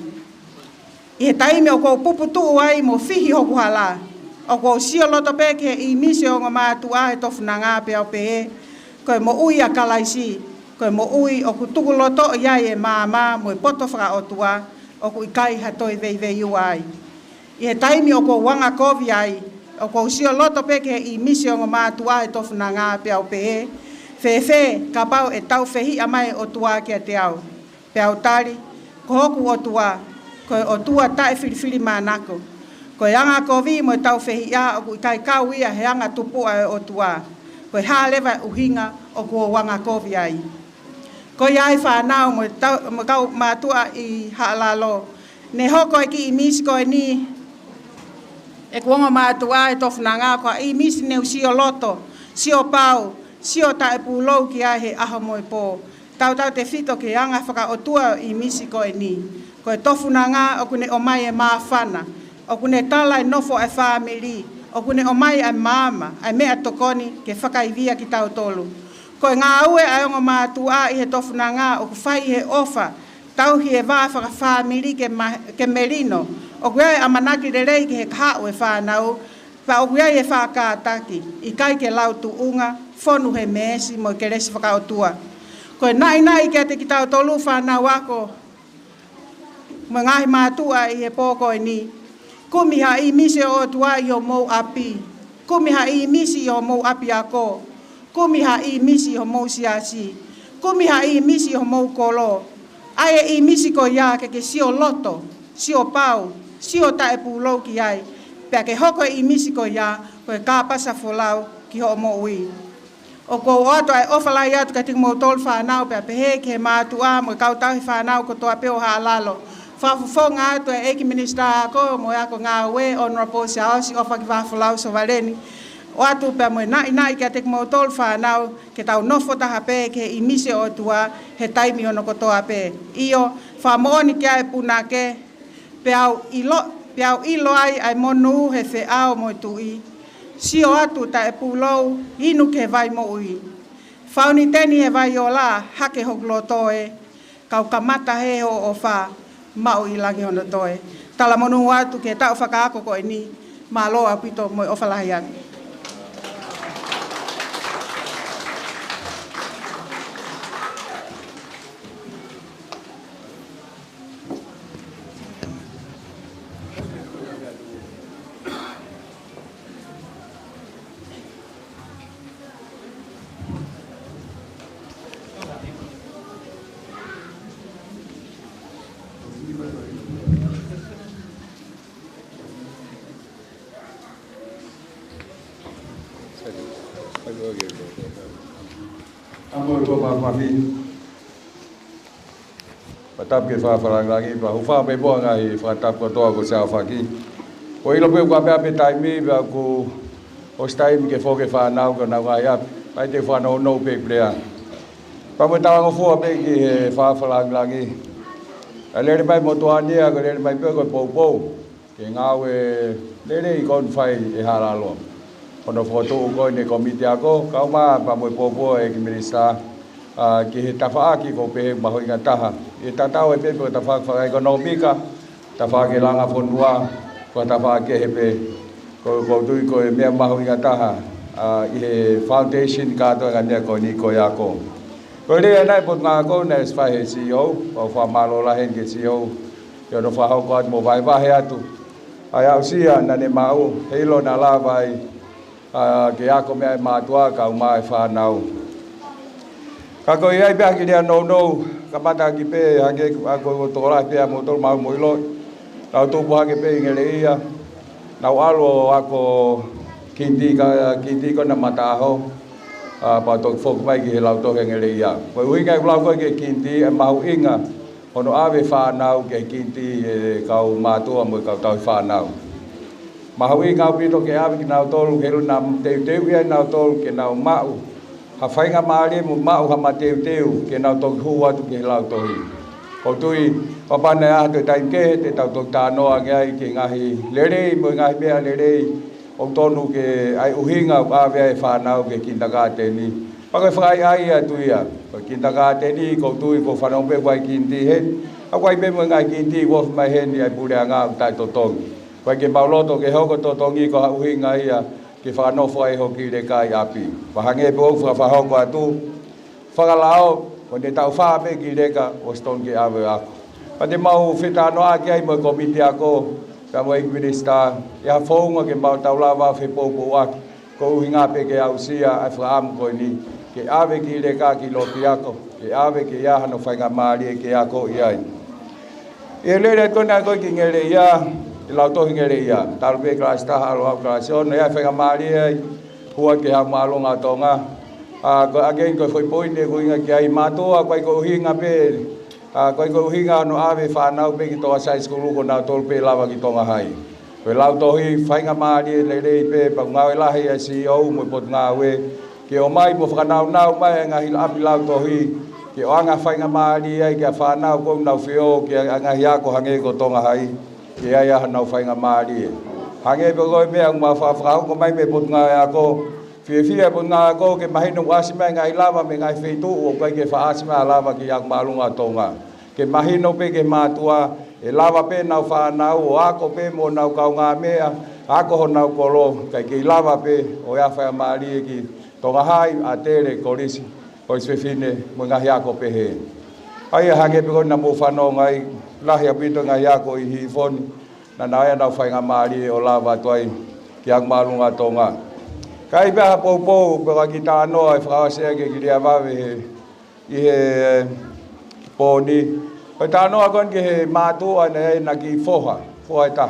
I he taime o kou puputu ai mo whihi hoku hala. O kou sio loto peke i misi o ngā mātua he tofuna ngā pe au pehe. Koe mo ui a kalaisi. Koe mo ui o ku tuku loto o iai e māma mo e poto whaka o tua. O ku ikai ha toi vei ai. I he taime o kou wanga kovi ai. O kou sio loto peke i misi o ngā mātua he tofuna ngā pe au pehe. Whewhe ka pau e tau whehi amai o tua kia te au. Pe au tari, ko hoku o tua, ko o tua tae whiriwhiri mānako. Ko anga ko vi mo tau whehi a o ku ikai kau ia he anga tupu ai o tua. Ko hālewa uhinga o ko wanga kovi ai. Ko iai whanau mo kau mātua i haalalo. Ne hoko e ki i misi ko e ni, e kuonga mātua e tofuna ngā ko i misi neu sio loto, sio pau, sio tae pūlou ki ai he aho mo e pō. Tau te whito ke anga whaka o tua i misi ko e ni. Ko e tofuna ngā o kune o mai e māwhana. O kune tala e nofo e whāmiri. O kune o mai e māma. Ai mea tokoni ke whakaivia ki tau tolu. Ko e ngā aue ai o ngā mātua i he tofuna ngā o ku whai he ofa. Tau hi e wā whaka whāmiri ke merino. O kuai amanaki rerei ke he kāu e whānau. Pa o kuai e whākātaki. I kai ke lau tu unga. Whonu he meesi mo ke resi whaka o tua. Koe nai kia te ki tau tolu whanau ako. Mo ngahi mātua i he pōko e ni. Kumiha i misi o tua i o mou api. Kumiha i misi o mou api ako. Kumiha i misi o mou siasi. Kumiha i misi o mou kolo. Ae i misi ko ia ke sio loto, sio pau, sio tae pūlou ki ai. Pea ke hoko i misi ko ia, koe kāpasa wholau ki ho mo ui. O ko ato ai ofalai atu ka tiki mo tolu whanau pea pehe ke mātua mo kautahi whanau ko toa peo haalalo. Whawhawhonga atu e eki minister ako mo ako ngā ue Honorable Siaosi ofa ki whawhalau so valeni. O atu pe mo na ke te mo tol fa nau ke tau nofo ta hape ke imise o tua he taimi ono kotoa pe. Io fa mo ni ke ai puna ke pe au ilo ai monu he fe ao mo tui. Si o atu ta e pulou inu ke vai mo ui. Fauni teni e vai o la hake hoklo toe. Kau kamata he o fa mau i lagi hono toe. Tala monu atu ke tau whakaako ko ni malo apito mo o falahian. Amor ko mafi. Patap ke fa lagi ba ufa be bo ngai fatap ko to ko sa fa ki. Ko ilo pe ko be taimi ba ko ostai ke fo ke fa na ko na ga ya. Pai te fa no pe plea. Pa mo ta ngo fo be ki fa lagi. Ale bai mo to ania ko le bai pe ko po. Ke ngawe le kon fai e halalo. Ono foto ko ne komite ako kauma pa mo popo e ki minista ki he tafa ki ko pe ma ho ngataha e tatao e pe ko tafa fa ekonomika tafa ke langa fonua ko tafa ke he pe ko tu ko e me ma ho ngataha i he foundation ka to ga ne ko ni ko ya ko le na po nga ko na sfa he CEO o fa malo la hen ke CEO yo no fa ho ko mo vai va he atu ai ausia na ne mau helo na la vai ke ako me matua ka mai fa nau ka ko ia be ki dia no ka mata ki pe age ako to la pe mo to mau mo lo la to bo age pe ngele ia na alo ako kindi ko na mata ho pa to fo mai ki la to ngele ia ko ui ga la ko ke kindi e mau inga ono ave fa nau ke kindi ka matua mo ka to fa nau Mahawi ngau pito ke awi ki nau tolu ke runa teu ia nau tolu ke nau mau. Ha whainga maari mu mau ha ma teu ke nau toki hua tu ke lau tohi. Ko tui papane aha te tainke te tau toki tānoa ke ai ke ngahi lerei mo ngahi mea lerei o tonu ke ai uhinga o awi ai whanau ke kindagate ni. Pakai whai ai a tuia. Ko kindagate ni ko tui ko whanau pe kwai kinti he. A kwai pe mo ngai kinti wof mai he ni ai pure anga o tai totongi. Ko ke pauloto ke hoko to tongi ko uhinga ia ke fa no foi hoki de kai api pa hange po fa hoko atu fa lao ko de tau fa be ki de ka o ston ke ave ako pa de mau fita no a ke ai mo komite ako ka mo minista ya fonga ke mau tau lava fe po ak ko uhinga pe ke ausia afram ko ni ke ave ki de ka ki lo ako ke ave ke ya no fa nga mari ke ako ia ele ko na ko ki ngele ya lau tohi ngere ia, talu pe kelas taha alo au kelas ono ia whenga maari ai, hua ke hau maalo ngā tonga. Ko again ko foi poine ko inga ki ai mātoa, koe ko uhinga pe, koe ko uhinga no ave whanau pe ki toa sai skulu ko nau tolu pe lawa ki tonga hai. Koe lau tohi whenga maari le rei pe, pa ngawe lahi a CEO mo pot ngawe, ke o mai mo whanau nau mai ngahi api lau tohi, ke o anga whenga maari ai ke a whanau ko nau whio, ke anga hiako hange ko tonga hai. Ke ai aha nau whainga maari. Hange pe koe mea ngā whawhau ko mai me pot ngā ako. Whiawhia pot ngā ako ke mahino asime ngai lava me ngai wheitu o koe ke whaasime a lava ki ak maalunga tonga. Ke mahino pe ke mātua e lava pe nau whanau o ako pe mo nau kau ngā mea. Ako ho nau kolo kai ke lava pe o ea whainga maari ki tonga hai a tere korisi. Koe swewhine mo ngahi ako pe he. Ai hange pe koe na mo whanau ngai lahi apito ngai ako i hifoni na naia nau whainga maari o lava tuai ki ang maalunga tonga. Kai beha poupou pe ki tānoa e whakawasea ke ki rea wawe i he pōni. Ko tānoa kon ki he mātua na ki foha e ta.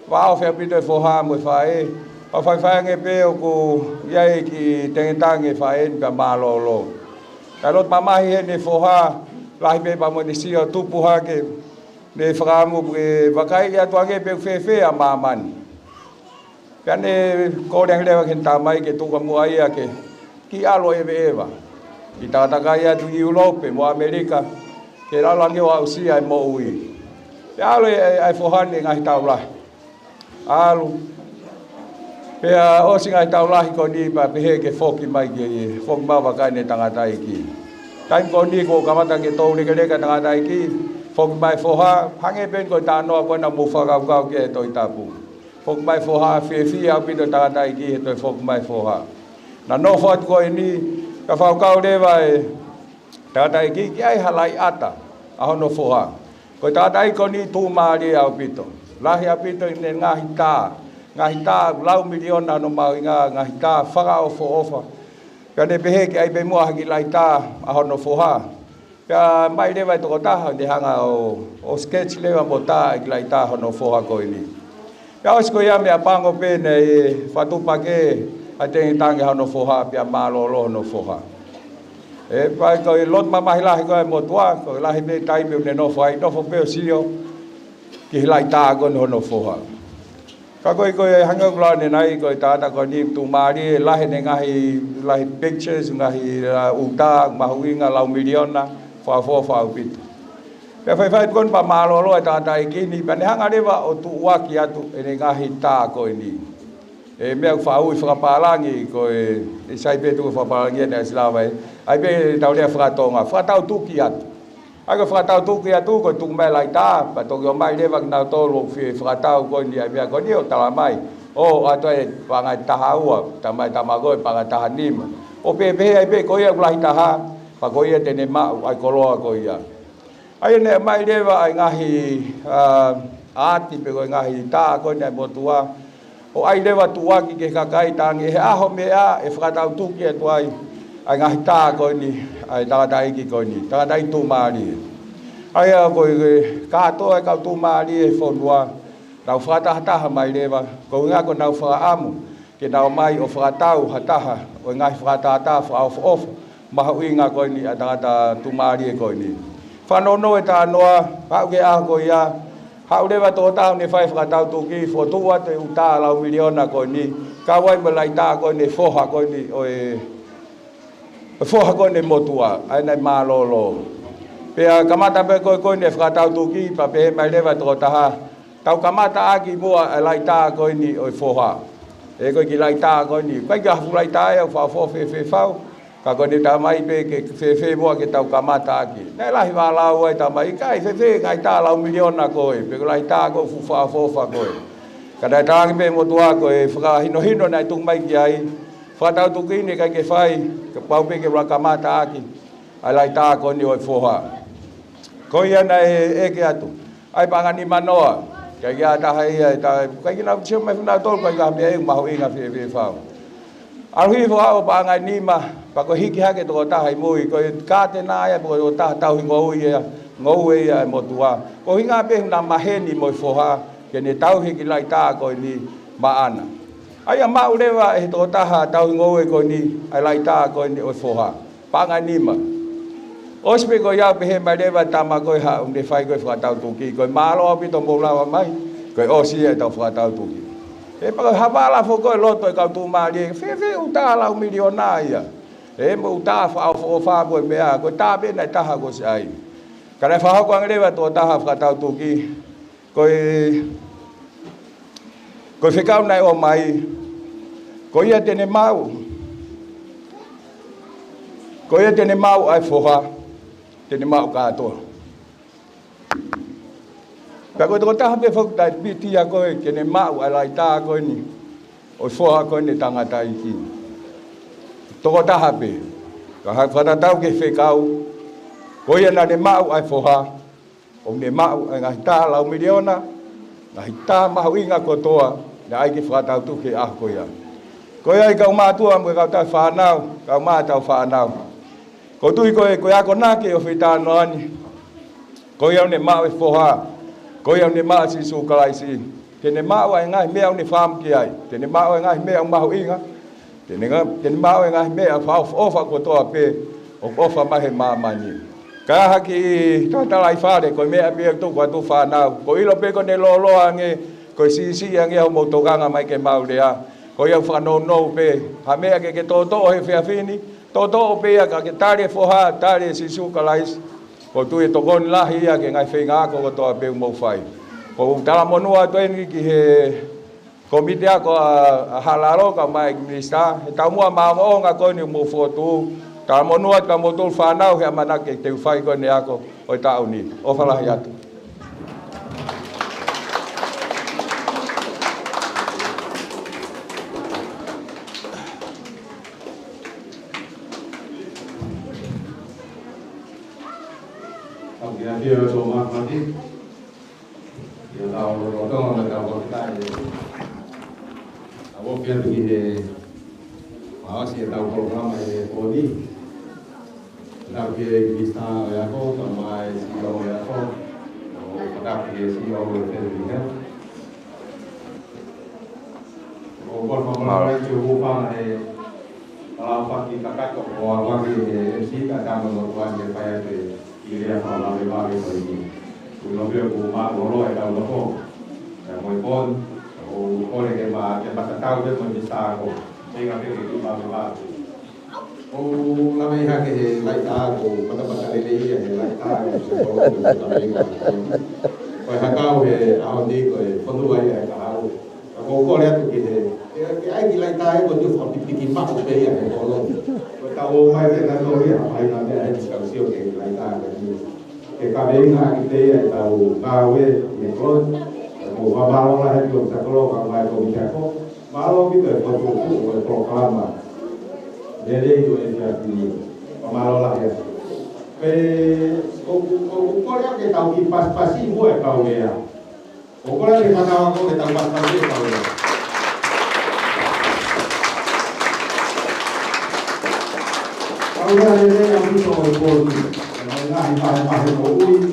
Wao whea pito e foha mo whae. Pa whaiwhainge pe o ku iai ki tengetange whae ni ka mālolo. Kai lot mamahi he ne foha lahi pe pa mo ni sio tupu hake ne whakamu ke wakai ia tuange pe whewhe a mamani. Piane ko dang lewa ken tamai ke tu kamu ai ke ki alo eva ki tata kaya tu Europe mo Amerika ke la lange wa usia mo ui ya alo ai fohan ngai taula alu pe o singa taula ko ni ba pe ke foki mai ke fok ma ba kai ne tanga tai ki tai ko ni ko kamata ke to ni ke le ka tanga tai ki fok mai foha hange ben ko ta no ko na mu fa ka ke to tapu fok mai foha fe au pi to tanga tai ki to fok mai foha na no fot ko ni ka fa ka le vai tanga tai ki ai halai ata a no foha ko ta tai ko ni tu ma ri au pi to lahi au pi to ne ngahita lau milion na no mau ngahita whaka ofa ka ne pehe ki ai be mua haki laita a hono foha ka mai lewa toko taha de hanga o sketch lewa mo ta ki laita hono foha ko ini ka osko ia me apango pe ne whatupa ke a te tangi hono foha pia malolo hono foha e pai ko lot mamahi lahi ko mo tua ko lahi me tai me ne no fai no fo pe sio ki laita ko hono foha ka koi hanga kula ne nai koi tata ko ni tu mari lahi ne lahi pictures ngahi uta mahuinga lau miliona fa upit pe fai kon pa malo lo tata iki ni pa ne hanga lewa o tu wa ki atu ne ngahi ta ko ni e me fa u fa palangi ko e sai pe tu fa palangi ne slava ai be tau le fra tonga fa tau tu ki atu aga fratau tu ki atu ko tu mai lai ta pa to yo mai le wak na to lo fi fratau ko ni ai ko ni o tala mai o ato e pa ngai ta haua ta mai ta ma go pa ngai ta nim o pe ai pe ko ya lai ta ha pa ko ya tene ma ai ko lo ko ya ai ne mai le wa ai ngahi ati pe ko ngahi ta ko ni mo tua o ai le wa tua ki ke ka kai ta nge a ho me a e fratau tu ki atu ai ngahi ta ko ni ai ta dai ki ko ni ta dai tu mari ai ko ka to ai ka tu mari e fonwa na frata ta mai leva ko nga ko na fra amu ke na mai o frata u hata o nga frata ta fra of ma hu nga ko ni ta tu mari ko ni fa no no ta no ha ke a ko ya ha leva to ta ni fa frata tu ki fo tu wa te uta la miliona ko ni ka wai ma lai ta ko ni fo ha ko ni o fo ko ne motua ai nei malolo pe kamata pe ko ne frata tu ki pa pe mai leva to ta tau kamata aki mo lai ta ko ni o fo ha e ko ki lai ta ko ni pa ga fu lai ta e fa fo fe fa ka ko ni ta mai pe ke fe mo ke tau kamata aki nei lai va la o ta mai kai fe ngai ta la milion na ko pe ko lai ta ko fu fa fo fa ko ka dai ta ki pe motua ko e fra hino nai tung mai ki ai frata tu ki ni ka ke fai ke pau pe ke rakamata aki ai ta ko ni o foha ko ia na e ke atu ai pangani manoa ke ia ta hai ta ka na chim mai na tol ko ga me ma ho inga fe fa arhi fo o pangani ma pa ko hiki ha ke to ta hai moi ko ka te na ya ko ta ta ngo ia mo tua ko hinga pe na ma he ni mo foha ke ni tau hiki lai ta ko ni ma ana ai ma ulewa e to taha tau ngoe ko ni ai lai ta ko ni o foha pangani ma ospe ko ya pe mai lewa tama ko ha de fai ko fa tau tu ki ko ma lo pi to mo la mai ko o si e to fa tau tu ki e pa ha ba la fo ko lo to ka tu ma li fe uta la miliona ia e mo uta fa o fa ko me a ko ta be na ta ha ko sai ka le fa ko lewa to taha fa tau tu ki ko fe kau nai o mai ko ia tene mau ai foha tene mau ka to ka ko to ta be fo ta bi ti ya ko tene mau ai ta ko ni o foha ko ni tanga tai ki to ko ta be ka ha fa ta ke fe kau ko ia na ne mau ai foha o ne mau ai ta la miliona na ta mau inga ko toa na ai ki frata tu ke a ko ya ko ai ka ma tu am ka ta fa nau ka ma ta fa nau ko tu ko ya ko na ke o fita no ani ko ya ne ma fo ha ko ya ne ma si su ka lai si ke ne ma wa ngai me au ni fam ki ai ke ne ma wa ngai me au ma hu inga ke ne ma wa ngai me a fa o fa ko to pe o fa ma he ma ni ka ha ki to ta lai fa de ko me a pe tu ko tu fa nau ko i lo pe ko ne lo ange ko si yang ia mo tokanga mai ke mau lea ko ia whanono pe ha mea ke toto he whiawhini toto pe ia ka ke tare foha tare si sukalais ko tu e tokon lahi ia ke ngai whenga ko toa pe mo whai ko tala monua toeni ki he komite ako halalo ka mai minista he tamua mamo nga ko ni mo foto tala monua ka motul whanau he amana ke te whai ko ni ako o tau ni o whalahi atu. Dia cuma mati, dia tahu orang nak tahu kita ini. Awak dia begini, masih tahu program ini kodi. Tapi bisa ya kau sama CEO ya kau, tapi CEO itu juga. Orang orang cukup pandai. Kalau pakai kakak kau orang ini MC kakak menguatkan dia payah tu. Ia kalau lepas itu ini, kalau dia rumah orang yang tahu lepas, yang pun, orang yang macam tahu dia bisa aku, sehingga dia itu lepas. Oh, lama ini ke lain aku, pada ini ya lain aku, sebab itu lama ini. Kalau kau awak ni, kalau dua ya kau, kau lihat tu kita, ai lain aku pun tu sampai pikir mak tu ya kalau. Tahu mai dengan Korea, mai nanti ada diskusi ke lain ada ni. Kekabing kita tahu gawe mikron, mau bawa lah itu sekolah kalau mai komite aku, malu kita betul proklama. Jadi itu yang ini, malu lah ya. Korea kita tahu pas-pasi buat kau ya. Korea kita tahu aku kita tahu pas-pasi kau ya. Kalau dia yang itu orang nah ibadah ui,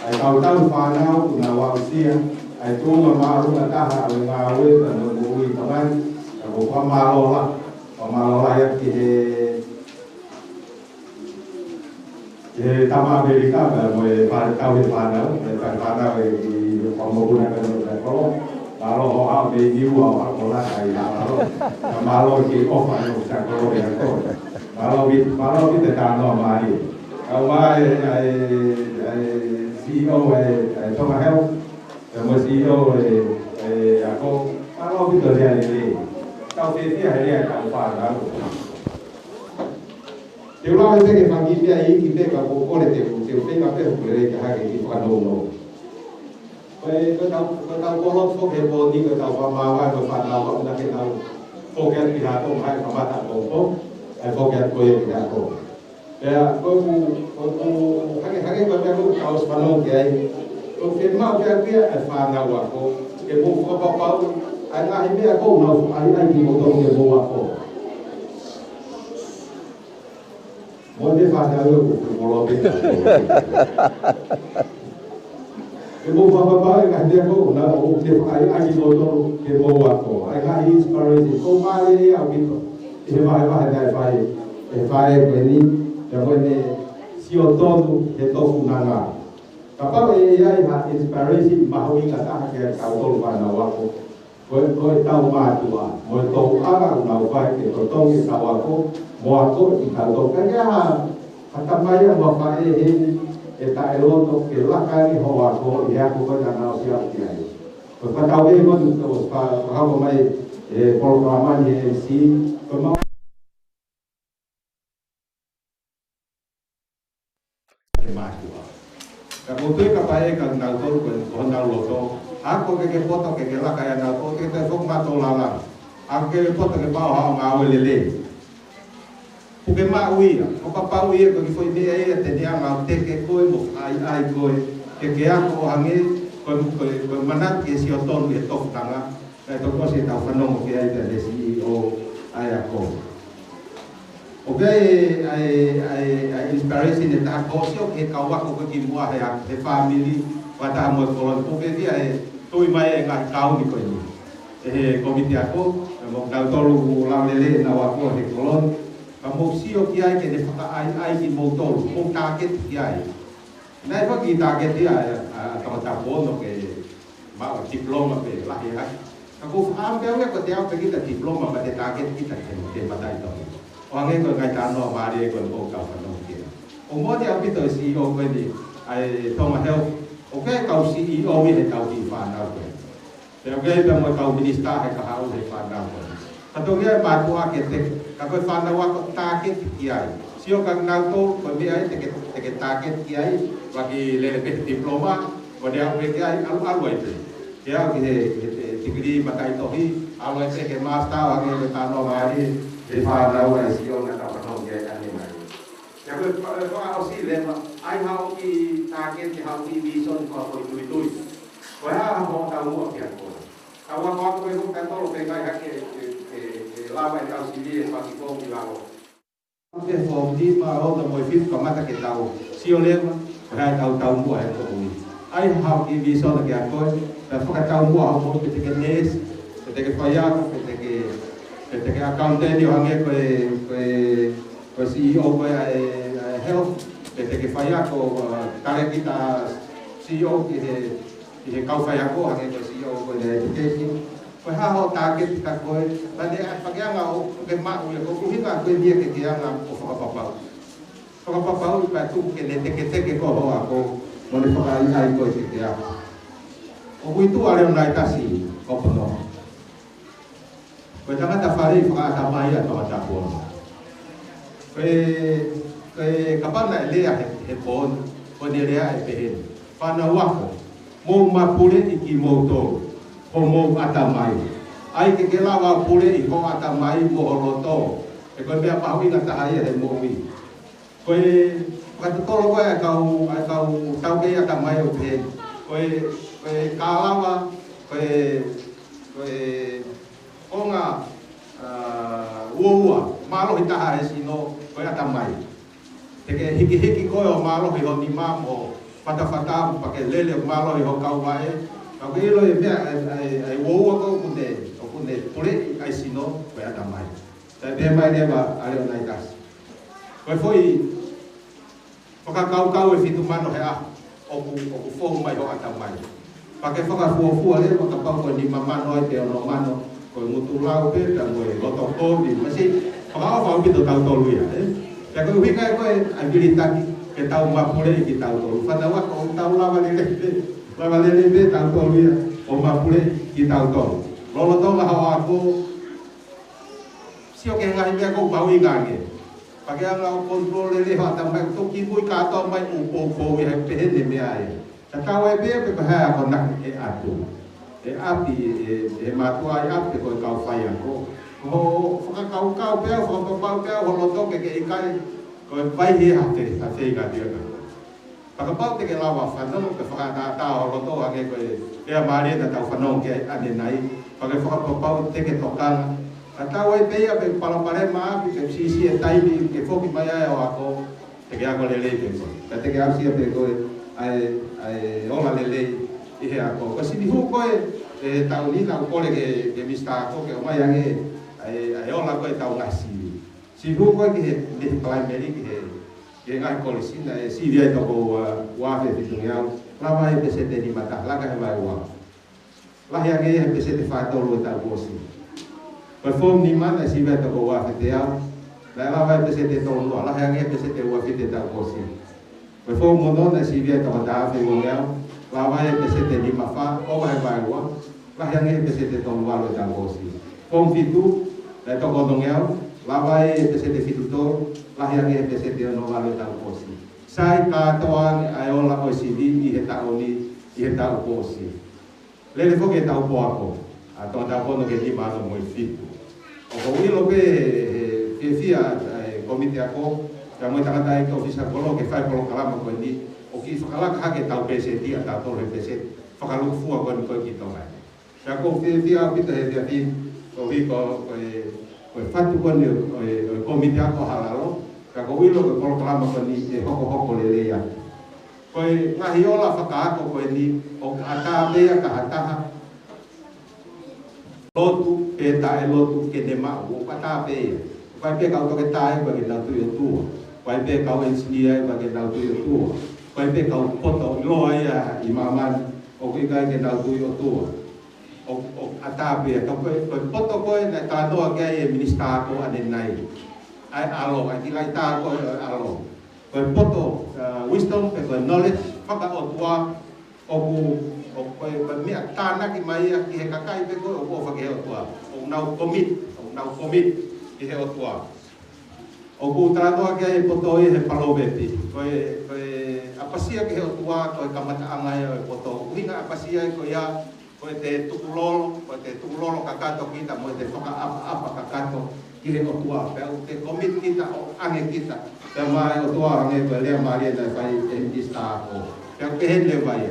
tahu fanau nawa usia, itu mamaru nataha ngawe dan ui teman, aku pamalola yang di Taman Amerika, boleh tahu fanau di pembangunan kalau orang di jiwa orang kalau di ofan kalau yang kalau kita tanam mari, kalau CEO Thomas Health, sama CEO aku kalau kita lihat ini, kau sesi hari yang kau faham. Kalau kita pagi dia ini kita kau boleh kita boleh kita bukan dulu. Kalau kalau fokus bodi kita faham faham kalau kita tahu fokus pihak tu hai sama tak fokus. Fokus proyek aku. Ya, aku hari aku tahu sepanjang kiai. Aku firman dia fana aku. Kebu apa anak ini aku mau anak ini potong kebu aku. Mau dia fana aku kalau kita. Kebu apa anak dia aku nak dia anak ini potong kebu aku. Anak ini inspirasi. Kau mari aku itu. Vai ini jangan sio todo itu funanga. Kapal ini ya inspirasi mahu ingat ke kau pada waktu. Kau tahu matua, kau tahu apa kau vai ke kau tahu aku, mau aku ikut kan ya. Kata maya mau vai ini eta elok ke lakani hawa aku ya aku kan tahu siapa dia. Kau tahu ini kau tahu mai program ini si Kamu tu kapai kan naltor kan naloto. Aku ke foto ke lah kayak naltor kita sok mato lala. Aku ke foto ke bawah ngawe lele. Bukan maui, aku paui ke foi dia te dia ngau te ke koi mo ai koi. Ke aku hangi ko manat ke si oton ke tok tanga. To ko si tau kanong ke ai de CEO ai ako. Okay, I inspirasi ni tak kosong ke kawak ko kimua ya ke family pada mo kolon ko ke dia tu mai ngai kau ni ko ni. Komite aku mo kau tolu ulang lele na wako ke kolon kamu sio kiai ke de paka ai ki mo tolu mo target kiai. Nai pa ki target dia kau tak bono ke mau diploma pe lah ya. Aku ambil ko te au pe kita diploma ba te target kita te matai to. Wange ko ngai tano mari ko ko ka no ki. O mo te au pito CEO ko ni ai toma help. Okay, kau CEO ni kau di mana ko. Pero okay pe mo kau minister he ka hau he mana ko. Kato dia ba tu akete ka ko fana wa ko target ki ai. Sio ka ngau to ko mi ai te target ki ai bagi le pe diploma ko dia pe ki ai alu ai. Dia ki degree matai to hi alu ai ke master wa ke tano mari di fana wa sio na ta no ke ani mai. Ya ko au si le ai hau ki target ki hau ki vision ko tu. Ko ha ho ta mo ki ko. Kawan ko ko kan to pe kai ha ke lava e au si li pa ki ko ki lavo. Ke fo di ma o da mo fit ko mata ke tau. Sio le ha tau mo ai ko ni. Ai hau ki vision ki ko da fo ka tau mo ho pe ke nes, pe ke faya pe ke accountant yo hange ko CEO ko health pe ke faya ko kare kita CEO ki kau faya ko hange ko CEO ko education ko ha ho target ka ko ba de pa ke nga o ke ma o ko ku hinga ko dia ke nga ko fa pa pa tu ke ne te ko ho ko mo le fa ai ko ke ya o ku tu ale na tasi ko no ko tanga ta fare fa ta mai ya ta ko ke kapan na le ya he pon ko ne le ya pe pa na wa ko mo ma pule iki mo to ko mo ata mai ai ke lawa pule i ko ata mai mo lo to e ko be pa wi na ta ai he mo wi ko ka to lo ko tau ke ata mai o pe ko ka lawa ko nga wo ma lo ita ha sino ko ata mai te ke hiki ko ma lo hi ho ni ma mo fata pakai lele malo ho kau mai kau ilo e mea ai wo ko kunde pule ai sino pe ata mai ta be mai ne ba ale nai tas ko foi paka kau e fitu mano he a o ku fo mai ho ata mai pakai foka fu ale paka pau ko ni mama no te no mano ko mutu lau pe ta mo lo to ko di masi paka fa bitu tau to lu ya ya ko wi kai ko abilitaki ke tau mapule ki tau to fa wa ko tau lava lele be tau to ya o mapule ki tau to lo to la ha ko sio ke ngai me ko bau igange pake nga control le ha ta mai to ki bui ka to mai u ko ya pe ne me ai ta ka wa be pe ha ko nak e atu e api e matua ai api ko ka fa ya ko ho fa ka pe fa pe ho lo to ke ikai ko vai he ha te ga dia ka pa pa te ke lawa fa no ke fa ta lo to age ko e mari na ta fa no ke ane nai pa ke fa pa te ke tokan ata wai pe ya pe pala pare ma ke si e tai ni ke fo ki mai o ako te ke ako le ke ko te ke asi pe ko ai o la le i he ako ko si ni hu ko e ta ni na ko le ke mista ko ke o mai age ai o la ko ta ngasi si hu ko ke le primary ke ngai ko sina e si dia to ko wa fe ti tunya la vai pe se te ni mata la ka vai wa la ya ke pe se te fa to lo ta ko si pe fo ni mana si va to ko wa fe te ya la vai pe se te to lo la ya ke pe se te wa fe te ta ko si pe fo mo no na si dia to da fe wo ya la vai pe se te ni ma fa o vai vai wa la ya ke pe se te to lo ta ko si kom fitu la to ko dong ya lawai pesete fitutor lahir nge pesete no vale tal posi sai ka toan ayola o sidi i heta oni i heta posi le fo ke ta po ako a to ta po no ke di mano mo fitu o ko ilo be ke fia komite ako ya mo ta ta ke ofisa ko ke fai ko kala mo ko ni o ki kala ka ke ta pesete a ta to le pesete fa ka lu fu ko ki to mai ya ko fia pita he dia fin ko vi ko ko fatu ko ni komite ako halalo ka ko wilo ko proklama ko ni e hoko le ya ko ngahi ola faka ko ni o ata be ka hataha lotu pe ta lotu ke ne ma o pata pe vai pe ka to ke tai ba ke na tu yo tu vai pe ka o engineer ba ke na tu yo tu vai pe ka o poto lo ya imaman o ki kai ke nau tui o tua o atape ka ko poto ko na ta no ke e minista ko ane nai ai alo ai ki lai ta ko alo ko poto wisdom pe ko knowledge faka o tua o ko me ta na ki mai ki he ka kai pe ko o fa ke o tua o nau commit ki he o tua o ku trato ke e poto e he palobepi ko apasia ke he o tua ko kamata angai o poto hinga apasia ko ya ko te tukulolo kakato kita mo te whaka apa kakato ki he o tua pe te commit kita o ange kita te mai o tua ange ko lea maria na whai e hindista ko pe ke he le vai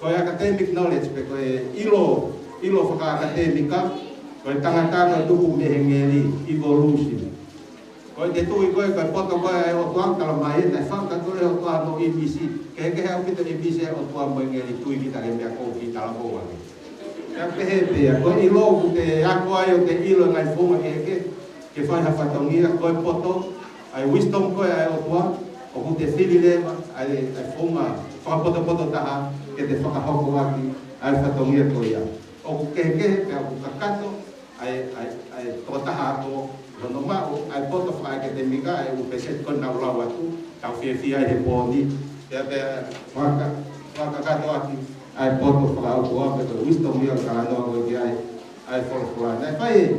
ko academic knowledge pe ko ilo whaka academica ko tangata tuku mehengeri evolution ko te tui ko poto ko o tua kala mai na whaka ko o tua no EBC ke he au kita EBC o tua mo ngeri tui kita ke mea ko kita la ko ya pehe ko ilo te ako ai o te ilo ngai fonga ke fai ha fatongia ko poto ai wisdom ko ai o tua o ku te filile ai fonga fa poto taha ke te faka hoko aki ai fatongia ko ia o ku ke o kakato ai to taha ko no ma ai poto fa ke te mika ai u pese ko na ulawa tu ta fi ai he poni ya pe maka kato aki ai poto fa o ko pe wisdom ia ka no ko ai for na pai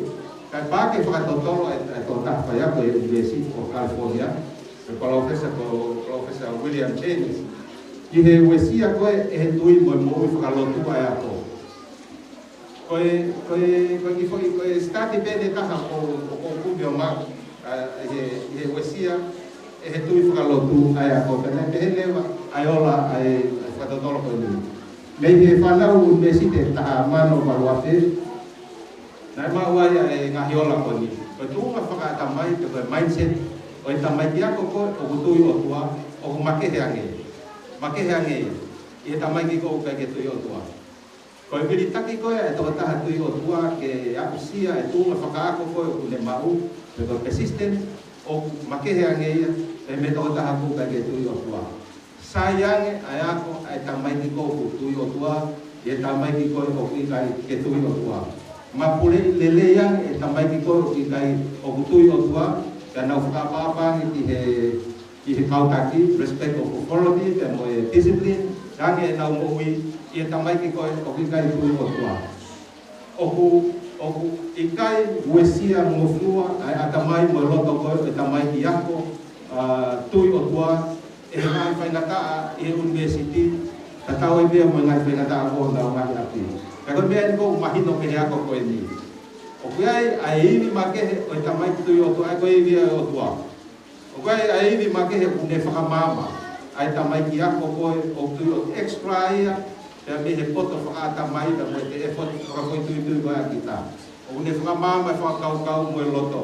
ka pa ke fa totoro ai to ta fa ya ko university of California el professor William James ki he wesia ko e tui mo fa lo tu ai ko ki foi ko stati bene ta ko kubio ma he wesia e tui fa lo tu ai ko pe ne leva ai ola ai fa totoro ko ni me he whanau universite taha mano maruafe nai maua ia e ngahi ola ko ni ko tūnga whakatamai te koe mindset o e tamai ki ako ko o kutui o tua o ku makehe ange i e tamai ki ko ke tui o tua ko e viri taki koe e toka taha tui o tua ke akusia e tūnga whakaako koe o kune mau te koe persistent o makehe ange ia e me toka taha ko ke tui o tua sayang ai ako ai tamai ki ko tui o tua e tamai ki ko o ki kai ke tui o tua ma pule lele yang e tamai ki ko ki kai o tui o tua kana uka papa ki he kautaki respect of authority te mo discipline yang e na mo wi e tamai ki ko o ki kai tui o tua o ki kai wesia mo flua ai atamai mo loto ko e tamai ki ako tui o tua e ngai whainata e university tatau e bea mo ngai whainata ko na ngai api ka ko bea ko mahino ke ako ko ni o kai ai ni make o tamai tu o tu ai ko e bea o tua o kai ai ni make he une whakamama ai tamai ki ako ko o tu o extra ia te me he poto whaka tamai da mo te effort ko ko tu ko kita o une whakamama whakau mo loto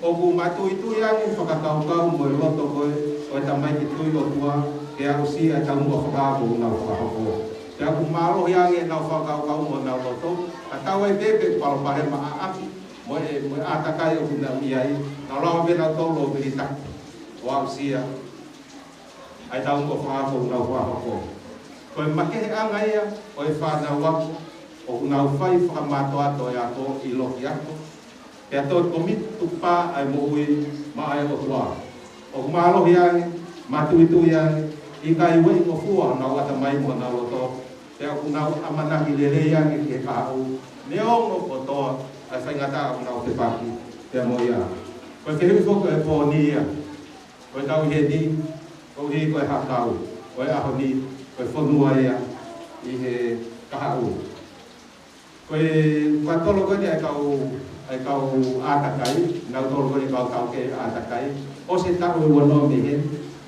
o ku matu itu yang whakau mo loto ko o tamai ki tui o tua ke au si a tau mua whakako na whakako ke aku malo yang na whakau mo na loto a tau e bebe palo pahe ma aaki mo e atakai o kuna miai na lao bena tolo berita o au si a ai tau mua whakako na whakako ko e makehe angai a o e whana wako o kuna whai whakamato ato e ako i loki ako ke ato komit tupa ai mo ui ma ai o tua o malo yang matu itu yang ikai we ko fua na wata mai mo na loto te aku na amana ki lele yang ki ka u neo no poto ai fa ngata na te paki te mo ya ko ke ri fo ko po ni ya ko tau he ni ko ri ko ha kau ko a ho ni ko fo nuai ya i he ka u ko e tolo ko ni ai kau atakai na tolo ko ni kau ke atakai o se ta o wono me he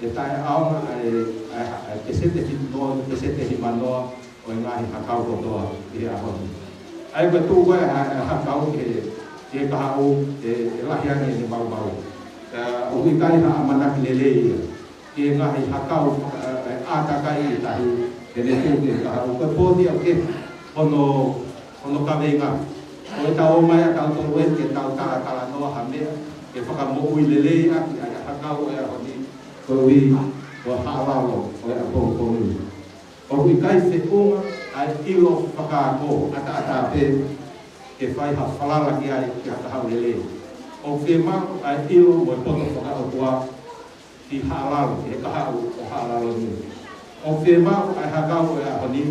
e tai au ai pesete hi mano o ngai ha kau ko to e a hon ai ko tu ko ha kau ke ka au e la hiang ni bau o ki kai ha amana lele ke ngai ha kau atakai tai e le tu ke ka au ko po ni o ke ono ka venga o ta o mai ka to we ke ta ta no ha me ke whakamo'u i lelei aki a hakau e a honi ko ui o ha'alalo o e a pōpōnu. O i kai se unga ai ilo whakaako ata pe ke whai ha whalala ki ai ki haka hau lele. O ke mau ai ilo mo poto whakao kua ki haalalo, ki he kahau o haalalo ni. O ke mau ai hakau e ahoni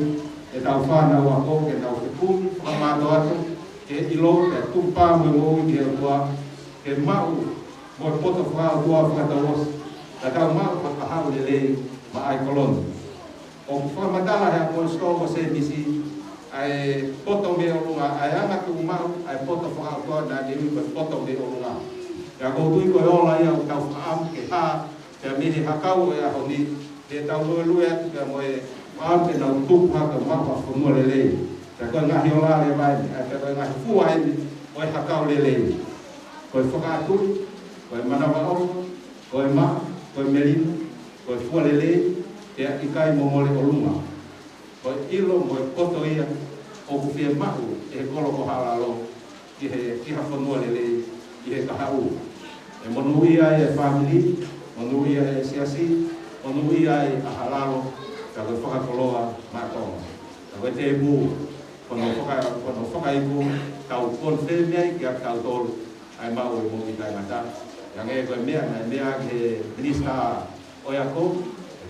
e tau whanau a ko ke tau te pumi whakamato atu ke ilo ke tumpa mo mo ki he kua ke mau mo poto whakao kua whakatawos ka tau mau whakahau lele ma ai kolonu. O whamatala hea ko stoko se misi ai poto me o lunga ai anga tu mau ai poto whakao kua na te ui poto me o lunga. Ka koutu ko ola ia o tau whaam ke ha te mini hakau e ahoni te tau lue atu ka moe whaam ke nau tupu haka mapa whamua lele. Ka koe ngahi o la le vai, ka koe ngahi fua heni oe hakau lele. Koe whakaaturi, koe manawa ofa, koe maa, koe melina, koe fua lele, te ikai momole o lunga. Koe ilo moe poto ia o kuwhia mahu e he kolo ko halalo ki ha whanua lele i he kahau. E monu ia e family, monu ia e siasi, monu ia e ahalalo, ka koe whakakoloa mātonga. Ka koe te mū, kono whakaipu, tau konfe mea ki a tau tolu, ai mau e mō i tai ngata. Ka nge koe mea, mea ke minista oiako,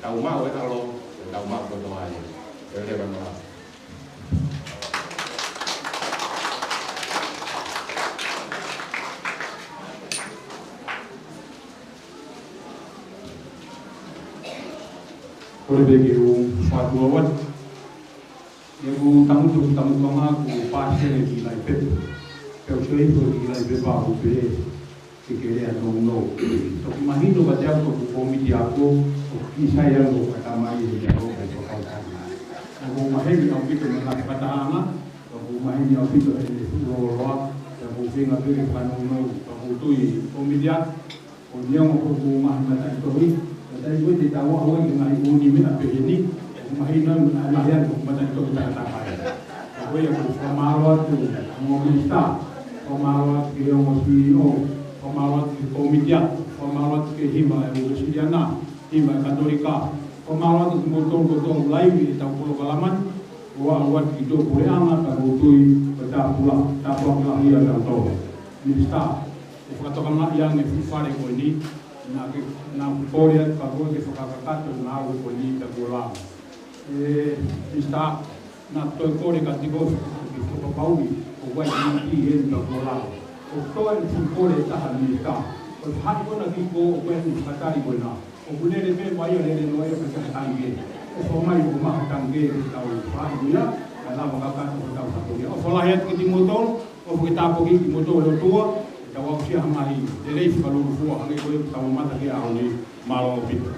tau mau e alo, tau mau koto ai. E he wanoa. Kore bege o whatua wat. E o tamutu ngā ku pāsene ki lai pepe. Peo shoi ko ki lai pepe a upe ke kere a no. Toki mahino ka te ako ku komiti ako o ki sai ango ka tamai e te ako ka te whakautanga. O maheni au pito na ngā patahanga, o maheni au pito e roloa, o whinga pere whanau o tui komiti ako, o niango ko mahina tai tohi, dai koe te tawa hoa i ngai uni mea peheni, mahina mahian ko mata ito kita takai. Koe ya ko whamaro atu ngō minista, whamaro atu ke ongo CEO, whamaro atu ke komitia, whamaro atu ke hima e o Siriana, hima e Katolika, whamaro atu ke motong kotong laiwi e tau polo kalaman, ua awat ki tō pureanga ka kutui ka tāpula, tāpula ki lahia ka tō. Minista, e whakatoka iang e whiwhare koe ni, na Victoria ka ko ke whakakakato na au ko ni ta kola e sta na to ko re ka tiko ki ko pauli o wa ni ki e na kola o to e ti ko re ta ni ka o ha ko na ki ko o ni ka ta ri ko na o kule re me mai re no e ka ta nge o mai ko ma ka nge ta o fa ni ya na ma ka ko ta ko ya o fola het ki ti motor o ki ta ko ki motor o tua tawa kia mai de lei fa lo fu a ngai ko tawa mata ke a ni malo pito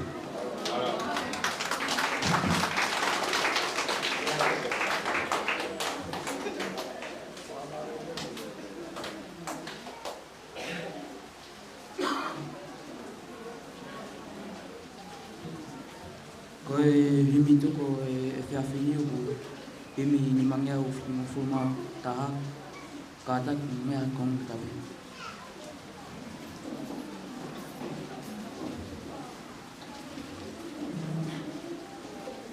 ko himi tu ko e fia fini ko himi ni mangya u fuma ta ka ta me a kong ta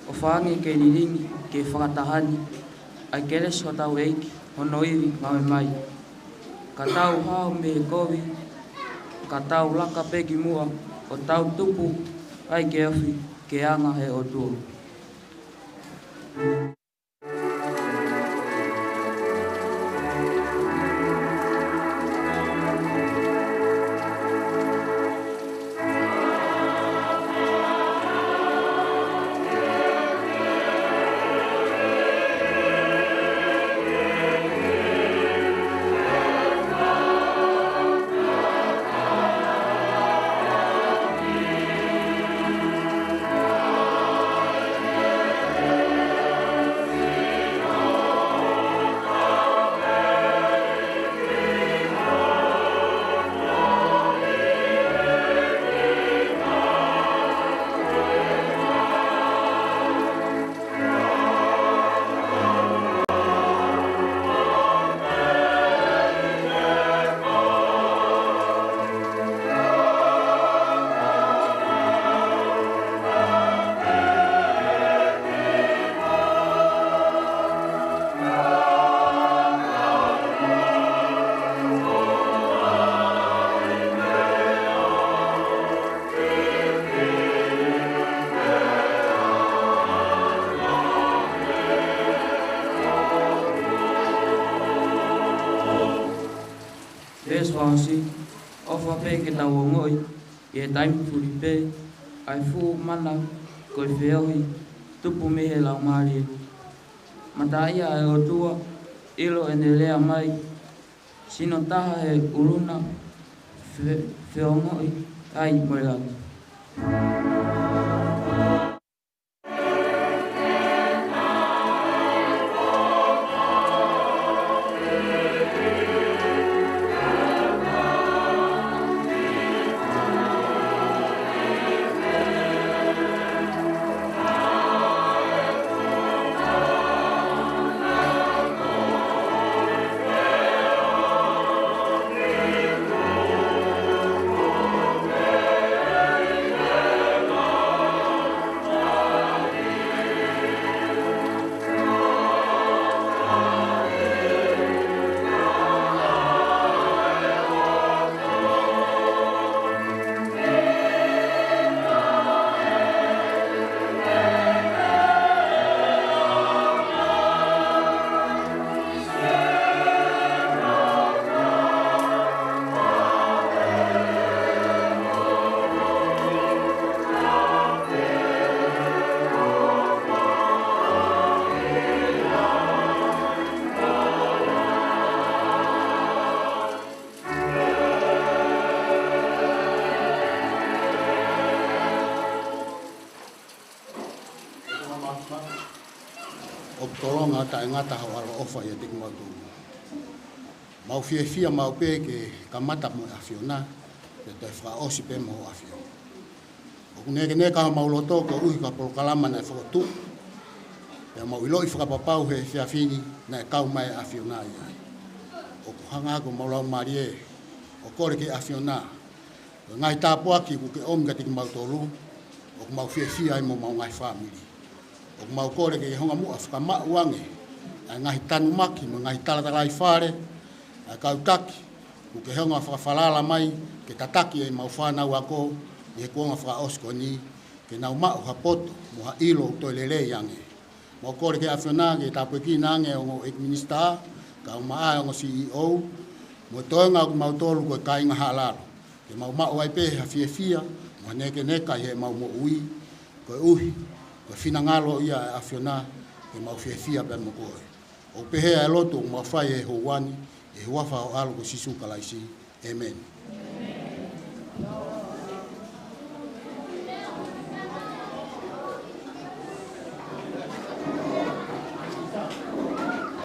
o whaangi ke niringi ke whakatahani ai keres o tau eiki hono iwi ngawe mai ka tau hao me kowi ka tau laka peki mua o tau tupu ai ke awhi ke anga he o tua keles wasi ofa pe ke tau ngoi e time furi pe ai fu mana ko feoi tupu me he la mari mata ia e o tua ilo endelea mai sino taha e uruna feongoi ai mola Tolonga ta ngata hawalo ofa ya tik mau tu mau fia mau pe ke kamata mo afiona te te fra osi pe mo afio o ne ka mau loto ko ka por kalama na fo tu ya mau ilo ifra papau he fia fini na ka mai afiona ya o hanga ko mau la marie o kore ke afiona ngai ta po aki ku ke om ga tik mau tolu o mau fia ai mo mau ngai family o mau kore ke honga mu afka ma wange ngai tanu maki ngai tala tala fare ka utaki ku ke honga fa falala mai ke tataki e mau fana wako e ko nga fra osko ni ke na ma ha poto mo ha ilo to lele yange mau kore ke afona ke ta pe ki nange o ek minister ka ma ngo CEO mo to nga mau tolu ko kai nga halal ke mau ma wai pe ha fia mo ne ke ne ka ye mau mo ui ko ui ko fina ngalo ia afiona e mau fia pe mo ko o pehe a loto mo fai e ho wani e ho fa o algo sisu kalaisi amen